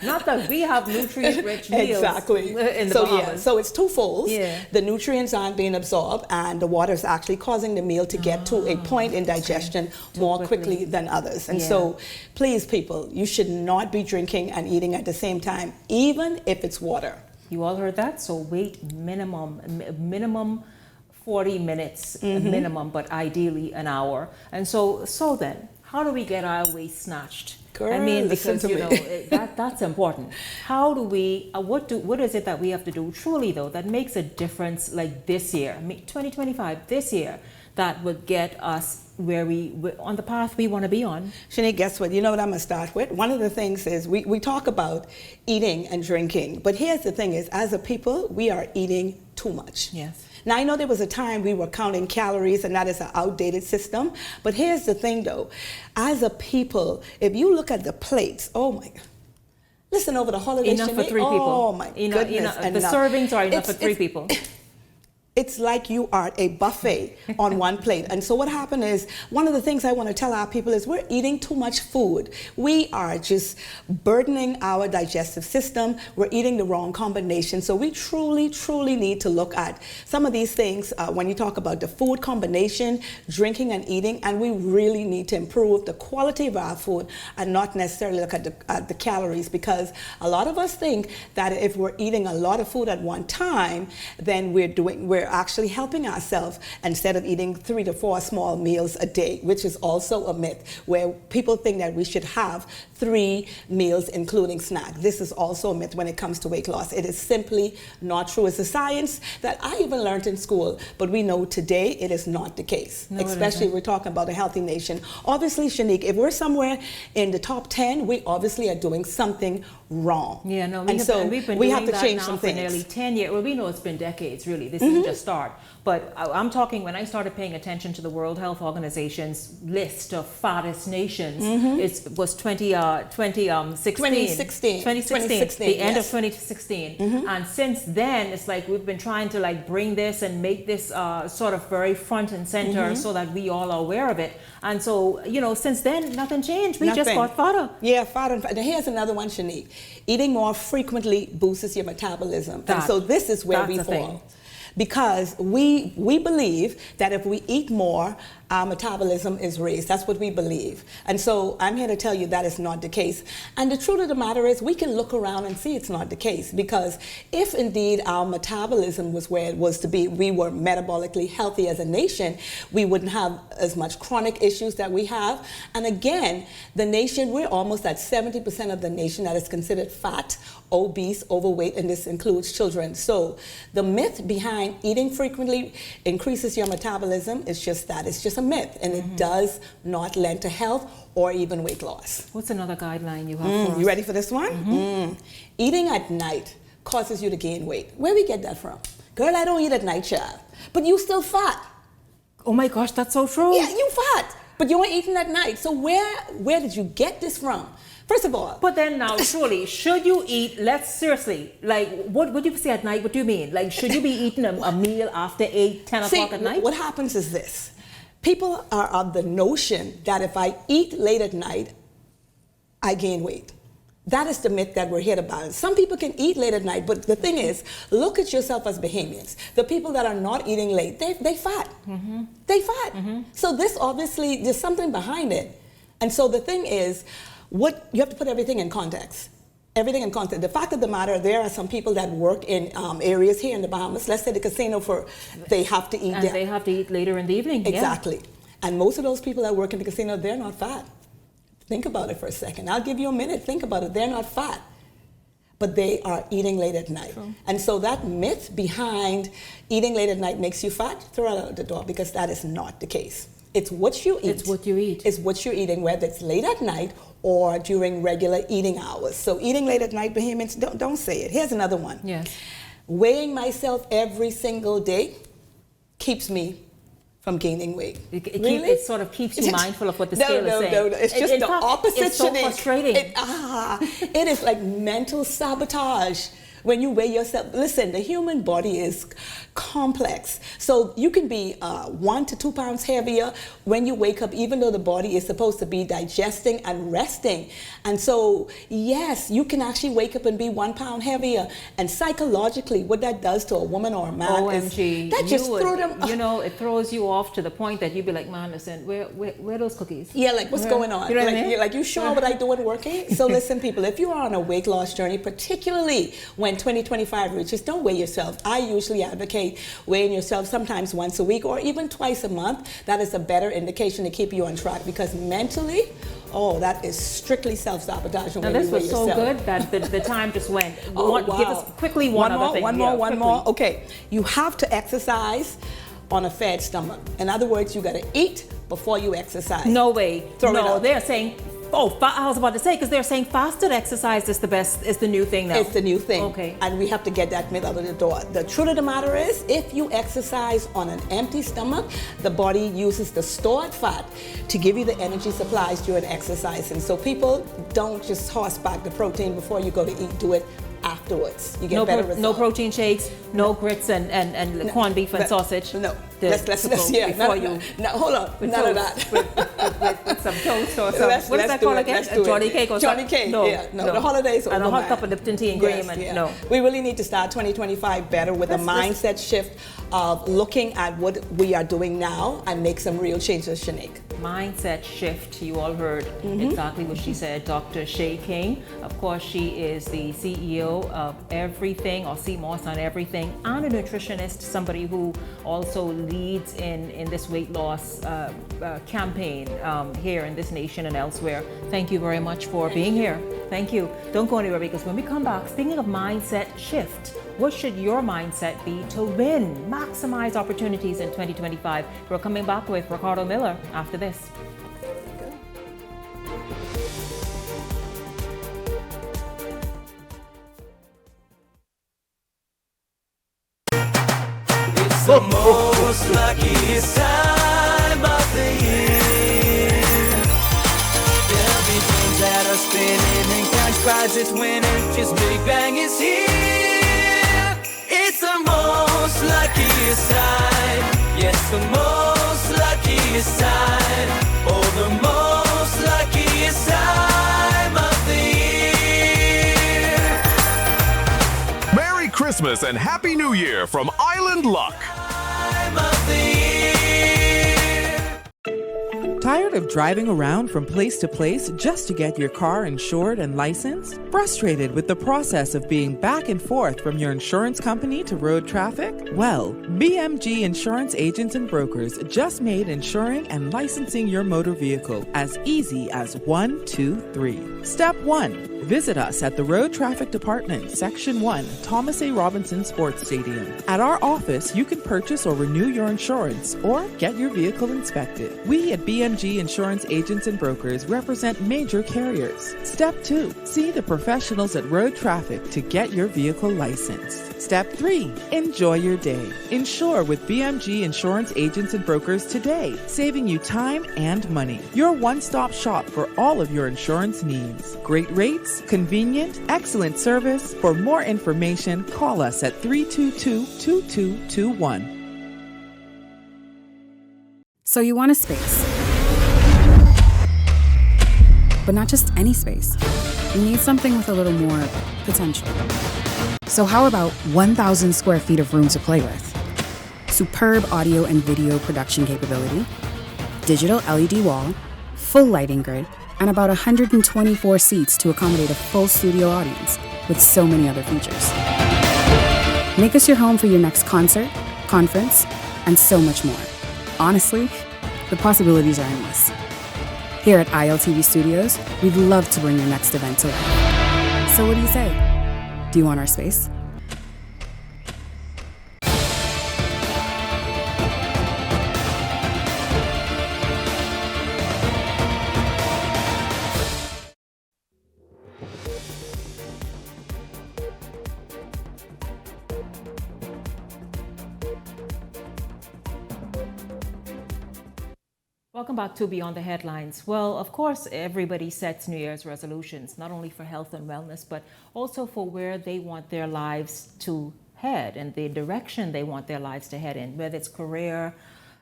Not that we have nutrient-rich meals. Exactly. In the Bahamas. So it's twofold. Yeah. The nutrients aren't being absorbed, and the water is actually causing the meal to get to a point in digestion more quickly than others. And so, please, people, you should not be drinking and eating at the same time, even if it's water. You all heard that? So wait minimum 40 minutes, minimum, but ideally an hour. And so then, how do we get our waist snatched? Girl, I mean, because that's important. How do we? What is it that we have to do truly though that makes a difference? Like this year, 2025, this year, that would get us where we're on the path we want to be on. Shanique, guess what? You know what I'm going to start with? One of the things is we talk about eating and drinking, but here's the thing is, as a people, we are eating too much. Yes. Now, I know there was a time we were counting calories, and that is an outdated system, but here's the thing though, as a people, if you look at the plates, oh my God. Listen, over the holidays, enough Shanique, for 3 people. Oh my goodness. The servings are enough for 3 people. It's like you are a buffet on one plate. And so what happened is, one of the things I want to tell our people is we're eating too much food. We are just burdening our digestive system. We're eating the wrong combination. So we truly, truly need to look at some of these things when you talk about the food combination, drinking and eating, and we really need to improve the quality of our food and not necessarily look at the calories, because a lot of us think that if we're eating a lot of food at one time, then we're actually helping ourselves instead of eating 3 to 4 small meals a day, which is also a myth, where people think that we should have 3 meals including snack. This is also a myth when it comes to weight loss. It is simply not true. It's a science that I even learned in school, but we know today it is not the case, especially if we're talking about a healthy nation. Obviously, Shanique, if we're somewhere in the top 10, we obviously are doing something wrong. Yeah, no, we've been doing that change some things. For nearly 10 years. Well, we know it's been decades, really. This isn't just start. But I'm talking, when I started paying attention to the World Health Organization's list of fattest nations, it was 2016, the end of 2016. And since then, it's like we've been trying to like bring this and make this sort of very front and center so that we all are aware of it. And so, you know, since then, nothing changed. We just got fatter. Yeah, fatter. And here's another one, Shanique. Eating more frequently boosts your metabolism. And so this is where we fall. Because we believe that if we eat more, our metabolism is raised. That's what we believe. And so I'm here to tell you that is not the case. And the truth of the matter is, we can look around and see it's not the case. Because if indeed our metabolism was where it was to be, we were metabolically healthy as a nation, we wouldn't have as much chronic issues that we have. And again, the nation, we're almost at 70% of the nation that is considered fat, obese, overweight, and this includes children. So the myth behind eating frequently increases your metabolism is just that. It's just a myth, and it does not lend to health or even weight loss. What's another guideline you have for us? You ready for this one? Eating at night causes you to gain weight. Where we get that from? Girl, I don't eat at night, child. But you still fat. Oh my gosh, that's so true. Yeah, you fat, but you ain't eating at night. So where did you get this from? First of all. But then now, surely, should you eat, seriously, like, what would you say at night? What do you mean? Like, should you be eating a meal after 8, 10 o'clock at night? What happens is this. People are of the notion that if I eat late at night, I gain weight. That is the myth that we're here to balance. Some people can eat late at night, but the thing is, look at yourself as Bahamians. The people that are not eating late, they fat. They fat. So this obviously, there's something behind it. And so the thing is, you have to put everything in context. Everything in context. The fact of the matter, there are some people that work in areas here in the Bahamas, let's say the casino, they have to eat. And they have to eat later in the evening. Exactly. And most of those people that work in the casino, they're not fat. Think about it for a second. I'll give you a minute. Think about it. They're not fat. But they are eating late at night. True. And so that myth behind eating late at night makes you fat, throw it out the door, because that is not the case. It's what you eat. It's what you eat. It's what you're eating, whether it's late at night or during regular eating hours. So eating late at night, Bahamians, don't say it. Here's another one. Yes. Weighing myself every single day keeps me from gaining weight. It sort of keeps you mindful of what the scale is saying. No. It's just the opposite. It's so frustrating. It is like mental sabotage. When you weigh yourself, listen, the human body is complex. So you can be 1 to 2 pounds heavier when you wake up, even though the body is supposed to be digesting and resting. And so, yes, you can actually wake up and be 1 pound heavier. And psychologically, what that does to a woman or a man is that just throw them. You know, it throws you off to the point that you'd be like, man, listen, where are those cookies? Yeah, like what's going on? You know what I mean? You're like, you sure what I doing working? So listen, people, if you are on a weight loss journey, particularly when 2025 reaches, don't weigh yourself. I usually advocate weighing yourself sometimes once a week or even twice a month. That is a better indication to keep you on track, because mentally, that is strictly self-sabotage. Now this was so good that the time just went. Wow. Give us quickly one other thing. One more. Okay, you have to exercise on a fed stomach. In other words, you got to eat before you exercise. No way. They're saying. I was about to say, because they're saying fasted exercise is the new thing now. It's the new thing. Okay. And we have to get that myth out of the door. The truth of the matter is, if you exercise on an empty stomach, the body uses the stored fat to give you the energy supplies during exercise. And so people don't just horseback the protein before you go to eat. Do it after afterwards. You get better results. No protein shakes, no grits and corned beef and sausage. No. Let's yeah. Before you. No, hold on. None of that. With some toast or some. What is that called again? A Johnny cake or something? Johnny cake. No, yeah. No. The holidays. And a hot cup of Lipton tea and cream. No. We really need to start 2025 better with a mindset shift of looking at what we are doing now and make some real changes, Shanique. Mindset shift. You all heard exactly what she said. Dr. Shay King. Of course, she is the CEO of Everything, or CMOS on Everything, and a nutritionist, somebody who also leads in this weight loss campaign here in this nation and elsewhere. Thank you very much for being here. Thank you. Don't go anywhere, because when we come back, speaking of mindset shift, what should your mindset be to win, maximize opportunities in 2025? We're coming back with Ricardo Miller after this. It's the most luckiest time of the year. There'll be dreams that are spinning and cash prizes winning. Just Big Bang is here. It's the most luckiest time. Yes, the most luckiest time. Oh, the most luckiest time of the year. Merry Christmas and Happy New Year from Island Luck. Time of the year. Tired of driving around from place to place just to get your car insured and licensed? Frustrated with the process of being back and forth from your insurance company to road traffic? Well, BMG Insurance Agents and Brokers just made insuring and licensing your motor vehicle as easy as 1, 2, 3. Step 1. Visit us at the Road Traffic Department, Section 1, Thomas A. Robinson Sports Stadium. At our office, you can purchase or renew your insurance or get your vehicle inspected. We at BMG Insurance Agents and Brokers represent major carriers. Step 2. See the professionals at Road Traffic to get your vehicle licensed. Step 3. Enjoy your day. Insure with BMG Insurance Agents and Brokers today, saving you time and money. Your one-stop shop for all of your insurance needs. Great rates, convenient, excellent service. For more information, call us at 322-2221. So you want a space. But not just any space. You need something with a little more potential. So how about 1,000 square feet of room to play with? Superb audio and video production capability, digital LED wall, full lighting grid, and about 124 seats to accommodate a full studio audience, with so many other features. Make us your home for your next concert, conference, and so much more. Honestly, the possibilities are endless. Here at ILTV Studios, we'd love to bring your next event to life. So what do you say? Do you want our space? Welcome back to Beyond the Headlines. Well, of course, everybody sets New Year's resolutions, not only for health and wellness, but also for where they want their lives to head and the direction they want their lives to head in, whether it's career,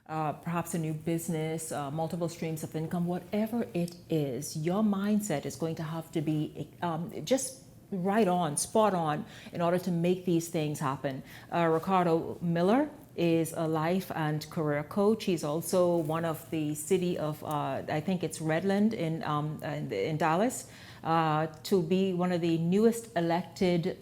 perhaps a new business, multiple streams of income, whatever it is, your mindset is going to have to be just right on, spot on, in order to make these things happen. Ricardo Miller is a life and career coach. He's also one of the city of, I think it's Redland in Dallas, to be one of the newest elected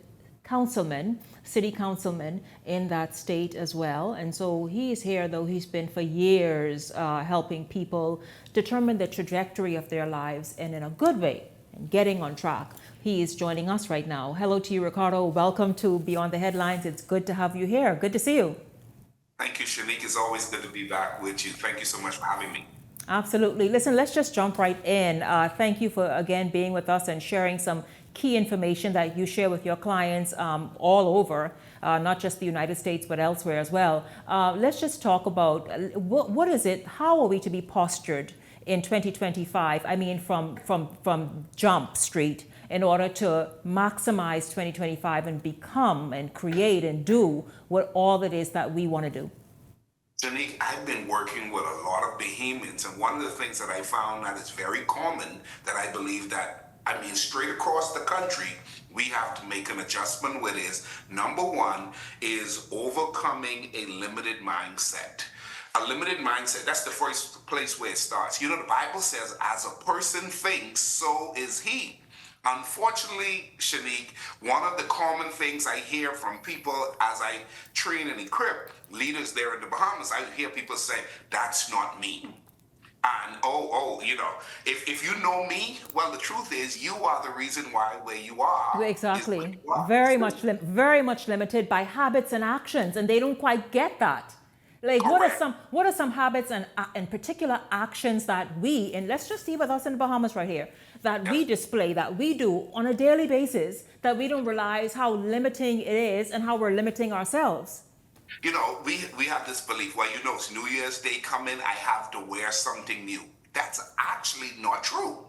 city councilmen in that state as well. And so he's here, though he's been for years helping people determine the trajectory of their lives and in a good way, and getting on track. He is joining us right now. Hello to you, Ricardo. Welcome to Beyond the Headlines. It's good to have you here. Good to see you. Thank you, Shanique. It's always good to be back with you. Thank you so much for having me. Absolutely. Listen, let's just jump right in. Thank you for, again, being with us and sharing some key information that you share with your clients all over, not just the United States, but elsewhere as well. Let's just talk about what is it? How are we to be postured in 2025? I mean, from Jump Street in order to maximize 2025 and become and create and do what all it is that we want to do? Janique, I've been working with a lot of Bahamians, and one of the things that I found that is very common that I believe that, straight across the country, we have to make an adjustment with is, number one, is overcoming a limited mindset. A limited mindset, that's the first place where it starts. You know, the Bible says, as a person thinks, so is he. Unfortunately, Shanique, one of the common things I hear from people as I train and equip leaders there in the Bahamas, I hear people say, that's not me. And if you know me, well, the truth is you are the reason why where you are. Exactly. Very much limited by habits and actions, and they don't quite get that. Like, what are some habits and particular actions that we, and let's just see with us in the Bahamas right here, that we display, that we do on a daily basis, that we don't realize how limiting it is and how we're limiting ourselves? You know, we have this belief, well, it's New Year's Day coming, I have to wear something new. That's actually not true.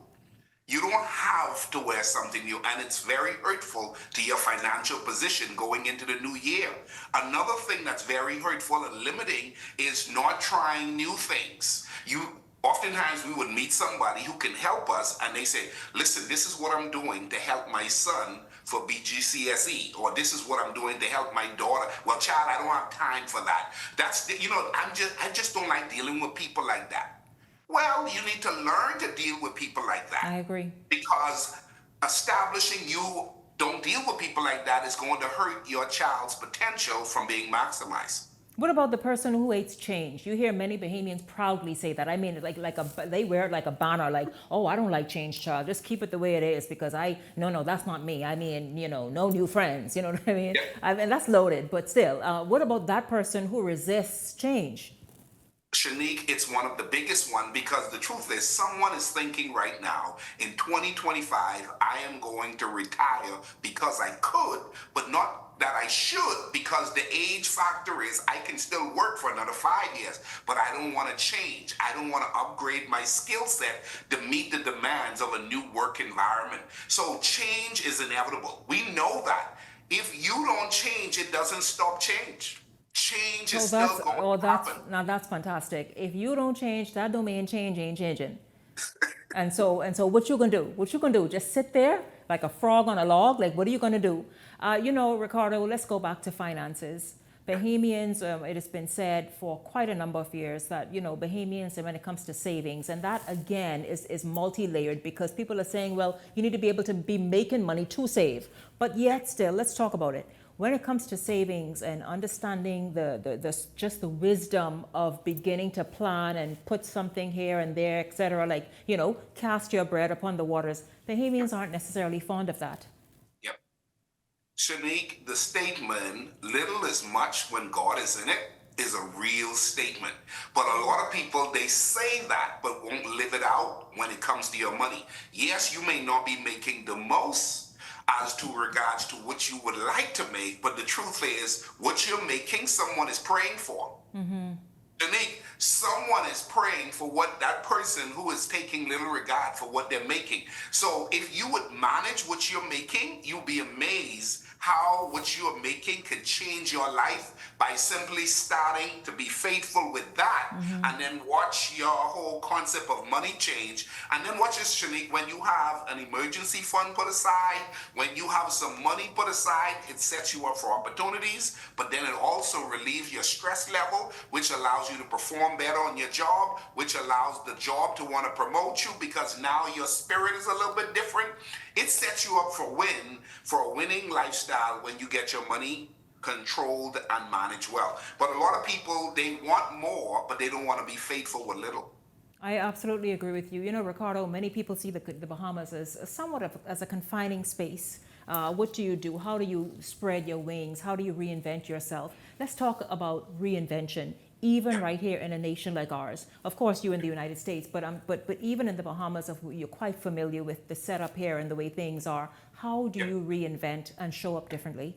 You don't have to wear something new, and it's very hurtful to your financial position going into the new year. Another thing that's very hurtful and limiting is not trying new things. Oftentimes we would meet somebody who can help us, and they say, listen, this is what I'm doing to help my son for BGCSE, or this is what I'm doing to help my daughter. Well, child, I don't have time for that. I just don't like dealing with people like that. Well, you need to learn to deal with people like that. I agree. Because establishing you don't deal with people like that is going to hurt your child's potential from being maximized. What about the person who hates change? You hear many Bahamians proudly say that. I mean, they wear it like a banner, like, oh, I don't like change, child. Just keep it the way it is because no, that's not me. I mean, no new friends. You know what I mean? Yeah. And that's loaded, but still. What about that person who resists change? Shanique, it's one of the biggest ones because the truth is someone is thinking right now in 2025, I am going to retire because I could, but not that I should, because the age factor is I can still work for another 5 years, but I don't want to change. I don't want to upgrade my skill set to meet the demands of a new work environment. So change is inevitable. We know that. If you don't change, it doesn't stop change. Change is still going to happen. Now that's fantastic. If you don't change, that domain change ain't changing. and so what you gonna do? What you gonna do? Just sit there like a frog on a log? Like, what are you gonna do? Ricardo, let's go back to finances. Bahamians, it has been said for quite a number of years that, Bahamians, when it comes to savings, and that again is multi-layered because people are saying, well, you need to be able to be making money to save. But yet still, let's talk about it. When it comes to savings and understanding the wisdom of beginning to plan and put something here and there, etc., cast your bread upon the waters, Bahamians aren't necessarily fond of that. Yep. Shanique, the statement, little is much when God is in it, is a real statement. But a lot of people, they say that, but won't live it out when it comes to your money. Yes, you may not be making the most as to regards to what you would like to make, but the truth is, what you're making, someone is praying for. Mm-hmm. Shanique, someone is praying for what that person who is taking little regard for what they're making. So if you would manage what you're making, you'll be amazed how what you're making could change your life by simply starting to be faithful with that, and then watch your whole concept of money change. And then watch this, Shanique, when you have an emergency fund put aside, when you have some money put aside, it sets you up for opportunities, but then it also relieves your stress level, which allows you to perform better on your job, which allows the job to want to promote you because now your spirit is a little bit different. It sets you up for a winning lifestyle when you get your money controlled and managed well. But a lot of people, they want more, but they don't want to be faithful with little. I absolutely agree with you. Ricardo, many people see the Bahamas as somewhat as a confining space. What do you do? How do you spread your wings? How do you reinvent yourself? Let's talk about reinvention, even right here in a nation like ours. Of course, you're in the United States, but even in the Bahamas, you're quite familiar with the setup here and the way things are. How do you reinvent and show up differently?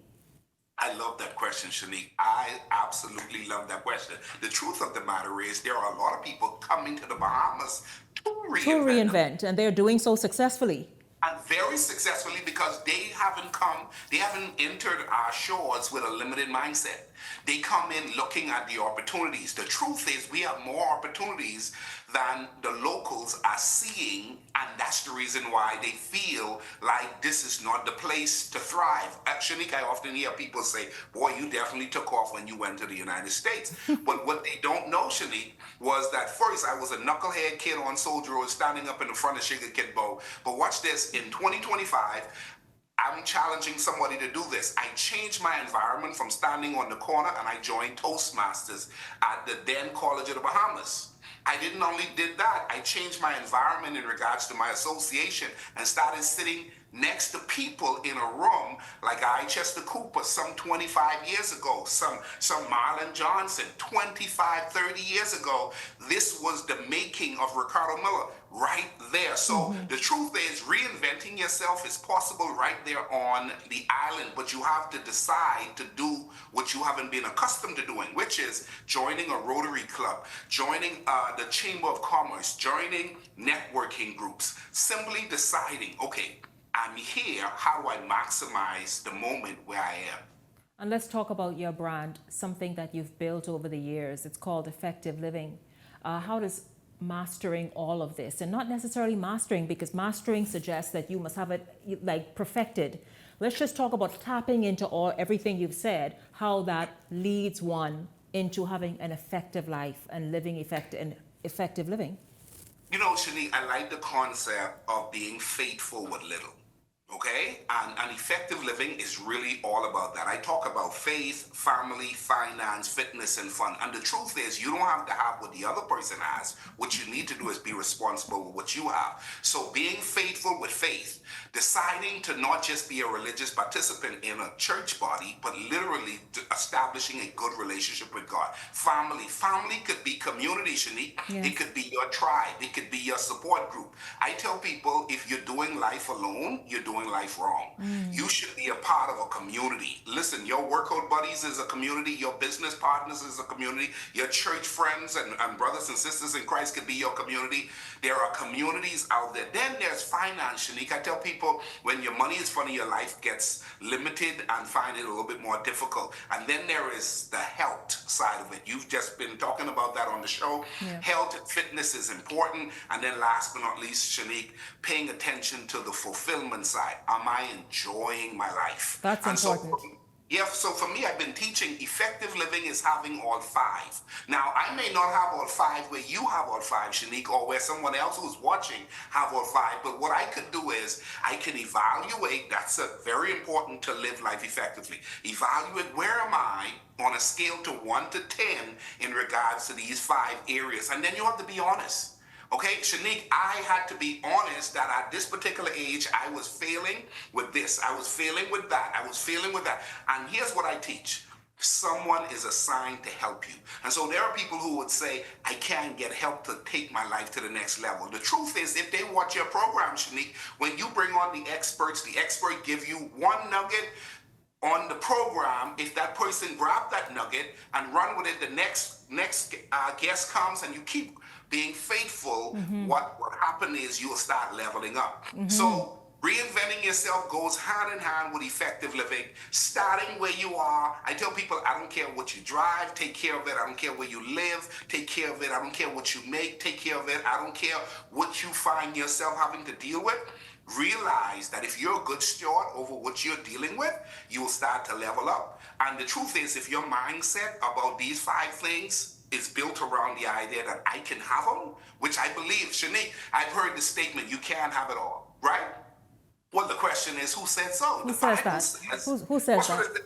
I love that question, Shanique. I absolutely love that question. The truth of the matter is there are a lot of people coming to the Bahamas to reinvent. And they're doing so successfully. And very successfully, because they haven't entered our shores with a limited mindset. They come in looking at the opportunities. The truth is, we have more opportunities than the locals are seeing, and that's the reason why they feel like this is not the place to thrive. Shanique, I often hear people say, boy, you definitely took off when you went to the United States. But what they don't know, Shanique, was that first I was a knucklehead kid on Soldier Road standing up in the front of Sugar Kid Bowl. But watch this, in 2025, I'm challenging somebody to do this. I changed my environment from standing on the corner and I joined Toastmasters at the then College of the Bahamas. I didn't only did that, I changed my environment in regards to my association and started sitting next to people in a room like I. Chester Cooper some 25 years ago, some Marlon Johnson 25, 30 years ago. This was the making of Ricardo Miller right there. So the truth is, reinventing yourself is possible right there on the island, but you have to decide to do what you haven't been accustomed to doing, which is joining a Rotary Club, joining the Chamber of Commerce, joining networking groups, simply deciding, okay, I'm here, how do I maximize the moment where I am? And let's talk about your brand, something that you've built over the years. It's called Effective Living. How does mastering all of this, and not necessarily mastering, because mastering suggests that you must have it like perfected. Let's just talk about tapping into everything you've said, how that leads one into having an effective life and living effective living. You know, Shanique, I like the concept of being faithful with little. Okay? And effective living is really all about that. I talk about faith, family, finance, fitness, and fun. And the truth is, you don't have to have what the other person has. What you need to do is be responsible with what you have. So being faithful with faith, deciding to not just be a religious participant in a church body, but literally establishing a good relationship with God. Family could be community, Shanique. Yes. It could be your tribe. It could be your support group. I tell people, if you're doing life alone, you're doing life wrong. You should be a part of a community. Listen, your workout buddies is a community, your business partners is a community, your church friends and brothers and sisters in Christ could be your community. There are communities out there. Then there's finance, Shanique. I tell people, when your money is funny, your life gets limited and find it a little bit more difficult. And then there is the health side of it. You've just been talking about that on the show. Yeah. Health and fitness is important. And then last but not least, Shanique, paying attention to the fulfillment side. Am I enjoying my life? That's important. So for me, I've been teaching effective living is having all five. Now, I may not have all five where you have all five, Shanique, or where someone else who's watching have all five, but what I could do is I can evaluate. That's very important to live life effectively. Evaluate, where am I on a scale to 1 to 10 in regards to these 5 areas, and then you have to be honest. Okay, Shanique, I had to be honest that at this particular age, I was failing with this, I was failing with that, I was failing with that. And here's what I teach. Someone is assigned to help you. And so there are people who would say, I can't get help to take my life to the next level. The truth is, if they watch your program, Shanique, when you bring on the expert give you one nugget on the program. If that person grab that nugget and run with it, the next guest comes and you keep being faithful, what happen is you'll start leveling up. So reinventing yourself goes hand in hand with effective living. Starting where you are. I tell people, I don't care what you drive, take care of it. I don't care where you live, take care of it. I don't care what you make, take care of it. I don't care what you find yourself having to deal with. Realize that if you're a good steward over what you're dealing with, you will start to level up. And the truth is, if your mindset about these 5 things is built around the idea that I can have them, which I believe, Shanique, I've heard the statement, you can't have it all, right? Well, the question is, who said so? Who says that? Who says that?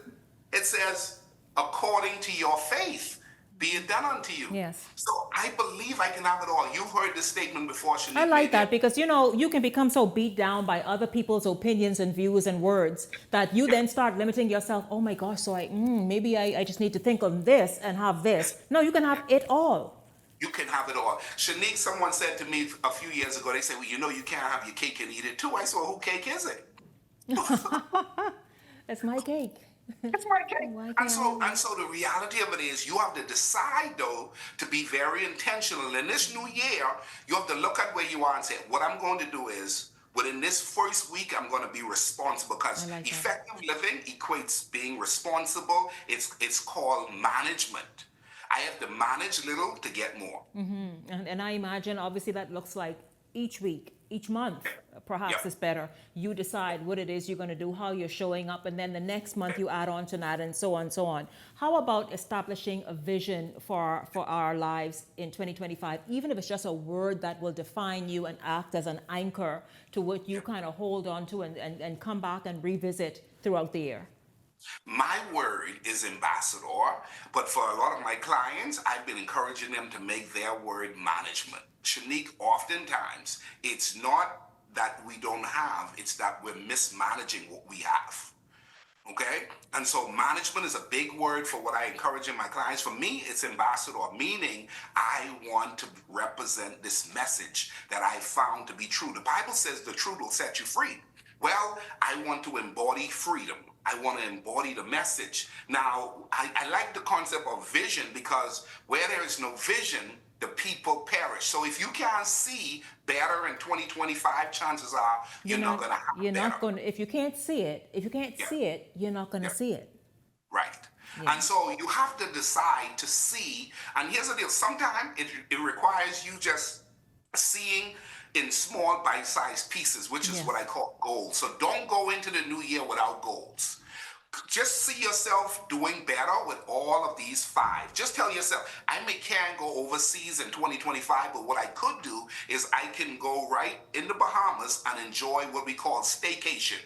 It says, according to your faith, be it done unto you. Yes. So I believe I can have it all. You've heard this statement before, Shanique. I like that because, you can become so beat down by other people's opinions and views and words that you then start limiting yourself. Oh my gosh, so maybe I just need to think on this and have this. No, you can have it all. You can have it all. Shanique, someone said to me a few years ago, they said, well, you can't have your cake and eat it too. I said, well, whose cake is it? It's my cake. It's my cake. And so the reality of it is you have to decide, though, to be very intentional. In this new year, you have to look at where you are and say, what I'm going to do is, Within this first week, I'm going to be responsible because effective living equates being responsible. It's called management. I have to manage little to get more. And I imagine, obviously, that looks like each week, each month, perhaps is better. You decide what it is you're going to do, how you're showing up, and then the next month you add on to that, and so on and so on. How about establishing a vision for our lives in 2025, even if it's just a word that will define you and act as an anchor to what you kind of hold on to and come back and revisit throughout the year? My word is ambassador, but for a lot of my clients, I've been encouraging them to make their word management. Shanique, oftentimes, it's not that we don't have, it's that we're mismanaging what we have. Okay? And so management is a big word for what I encourage in my clients. For me, it's ambassador, meaning I want to represent this message that I found to be true. The Bible says the truth will set you free. Well, I want to embody freedom. I want to embody the message. Now, I like the concept of vision because where there is no vision, the people perish. So if you can't see better in 2025, chances are you're not going to have You're better. not going to, if you can't see it, you're not going to see it. Right. Yeah. And so you have to decide to see. And here's the deal. Sometimes it requires you just seeing in small bite-sized pieces, which is what I call goals. So don't go into the new year without goals. Just see yourself doing better with all of these 5. Just tell yourself, can't go overseas in 2025, but what I could do is I can go right in the Bahamas and enjoy what we call staycation.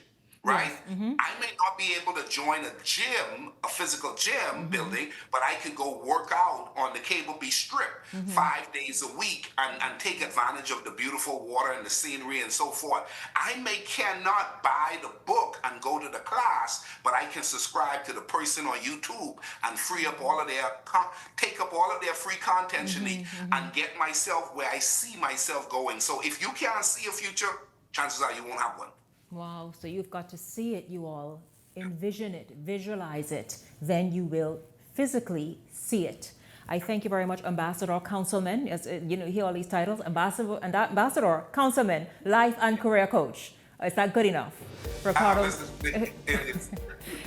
Right? I may not be able to join a gym, a physical gym building, but I could go work out on the Cable Beach Strip 5 days a week and take advantage of the beautiful water and the scenery and so forth. I cannot buy the book and go to the class, but I can subscribe to the person on YouTube and free up all of take up all of their free content, Shanique, and get myself where I see myself going. So if you can't see a future, chances are you won't have one. Wow, so you've got to see it, you all. Envision it, visualize it, then you will physically see it. I thank you very much, Ambassador, Councilman. As you know, hear all these titles: Ambassador, Councilman, Life and Career Coach. Is that good enough?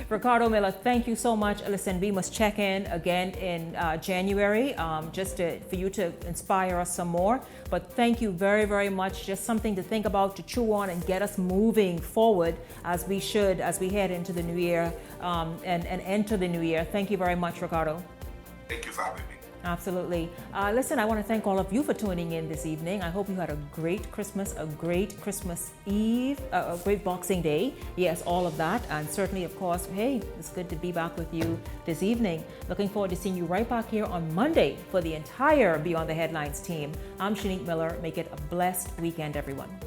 Ricardo Miller, thank you so much. Listen, we must check in again in January for you to inspire us some more. But thank you very, very much. Just something to think about, to chew on, and get us moving forward as we head into the new year and enter the new year. Thank you very much, Ricardo. Thank you for having me. Absolutely. Listen, I want to thank all of you for tuning in this evening. I hope you had a great Christmas, a great Christmas Eve, a great Boxing Day. Yes, all of that. And certainly, of course, hey, it's good to be back with you this evening. Looking forward to seeing you right back here on Monday for the entire Beyond the Headlines team. I'm Shanique Miller. Make it a blessed weekend, everyone.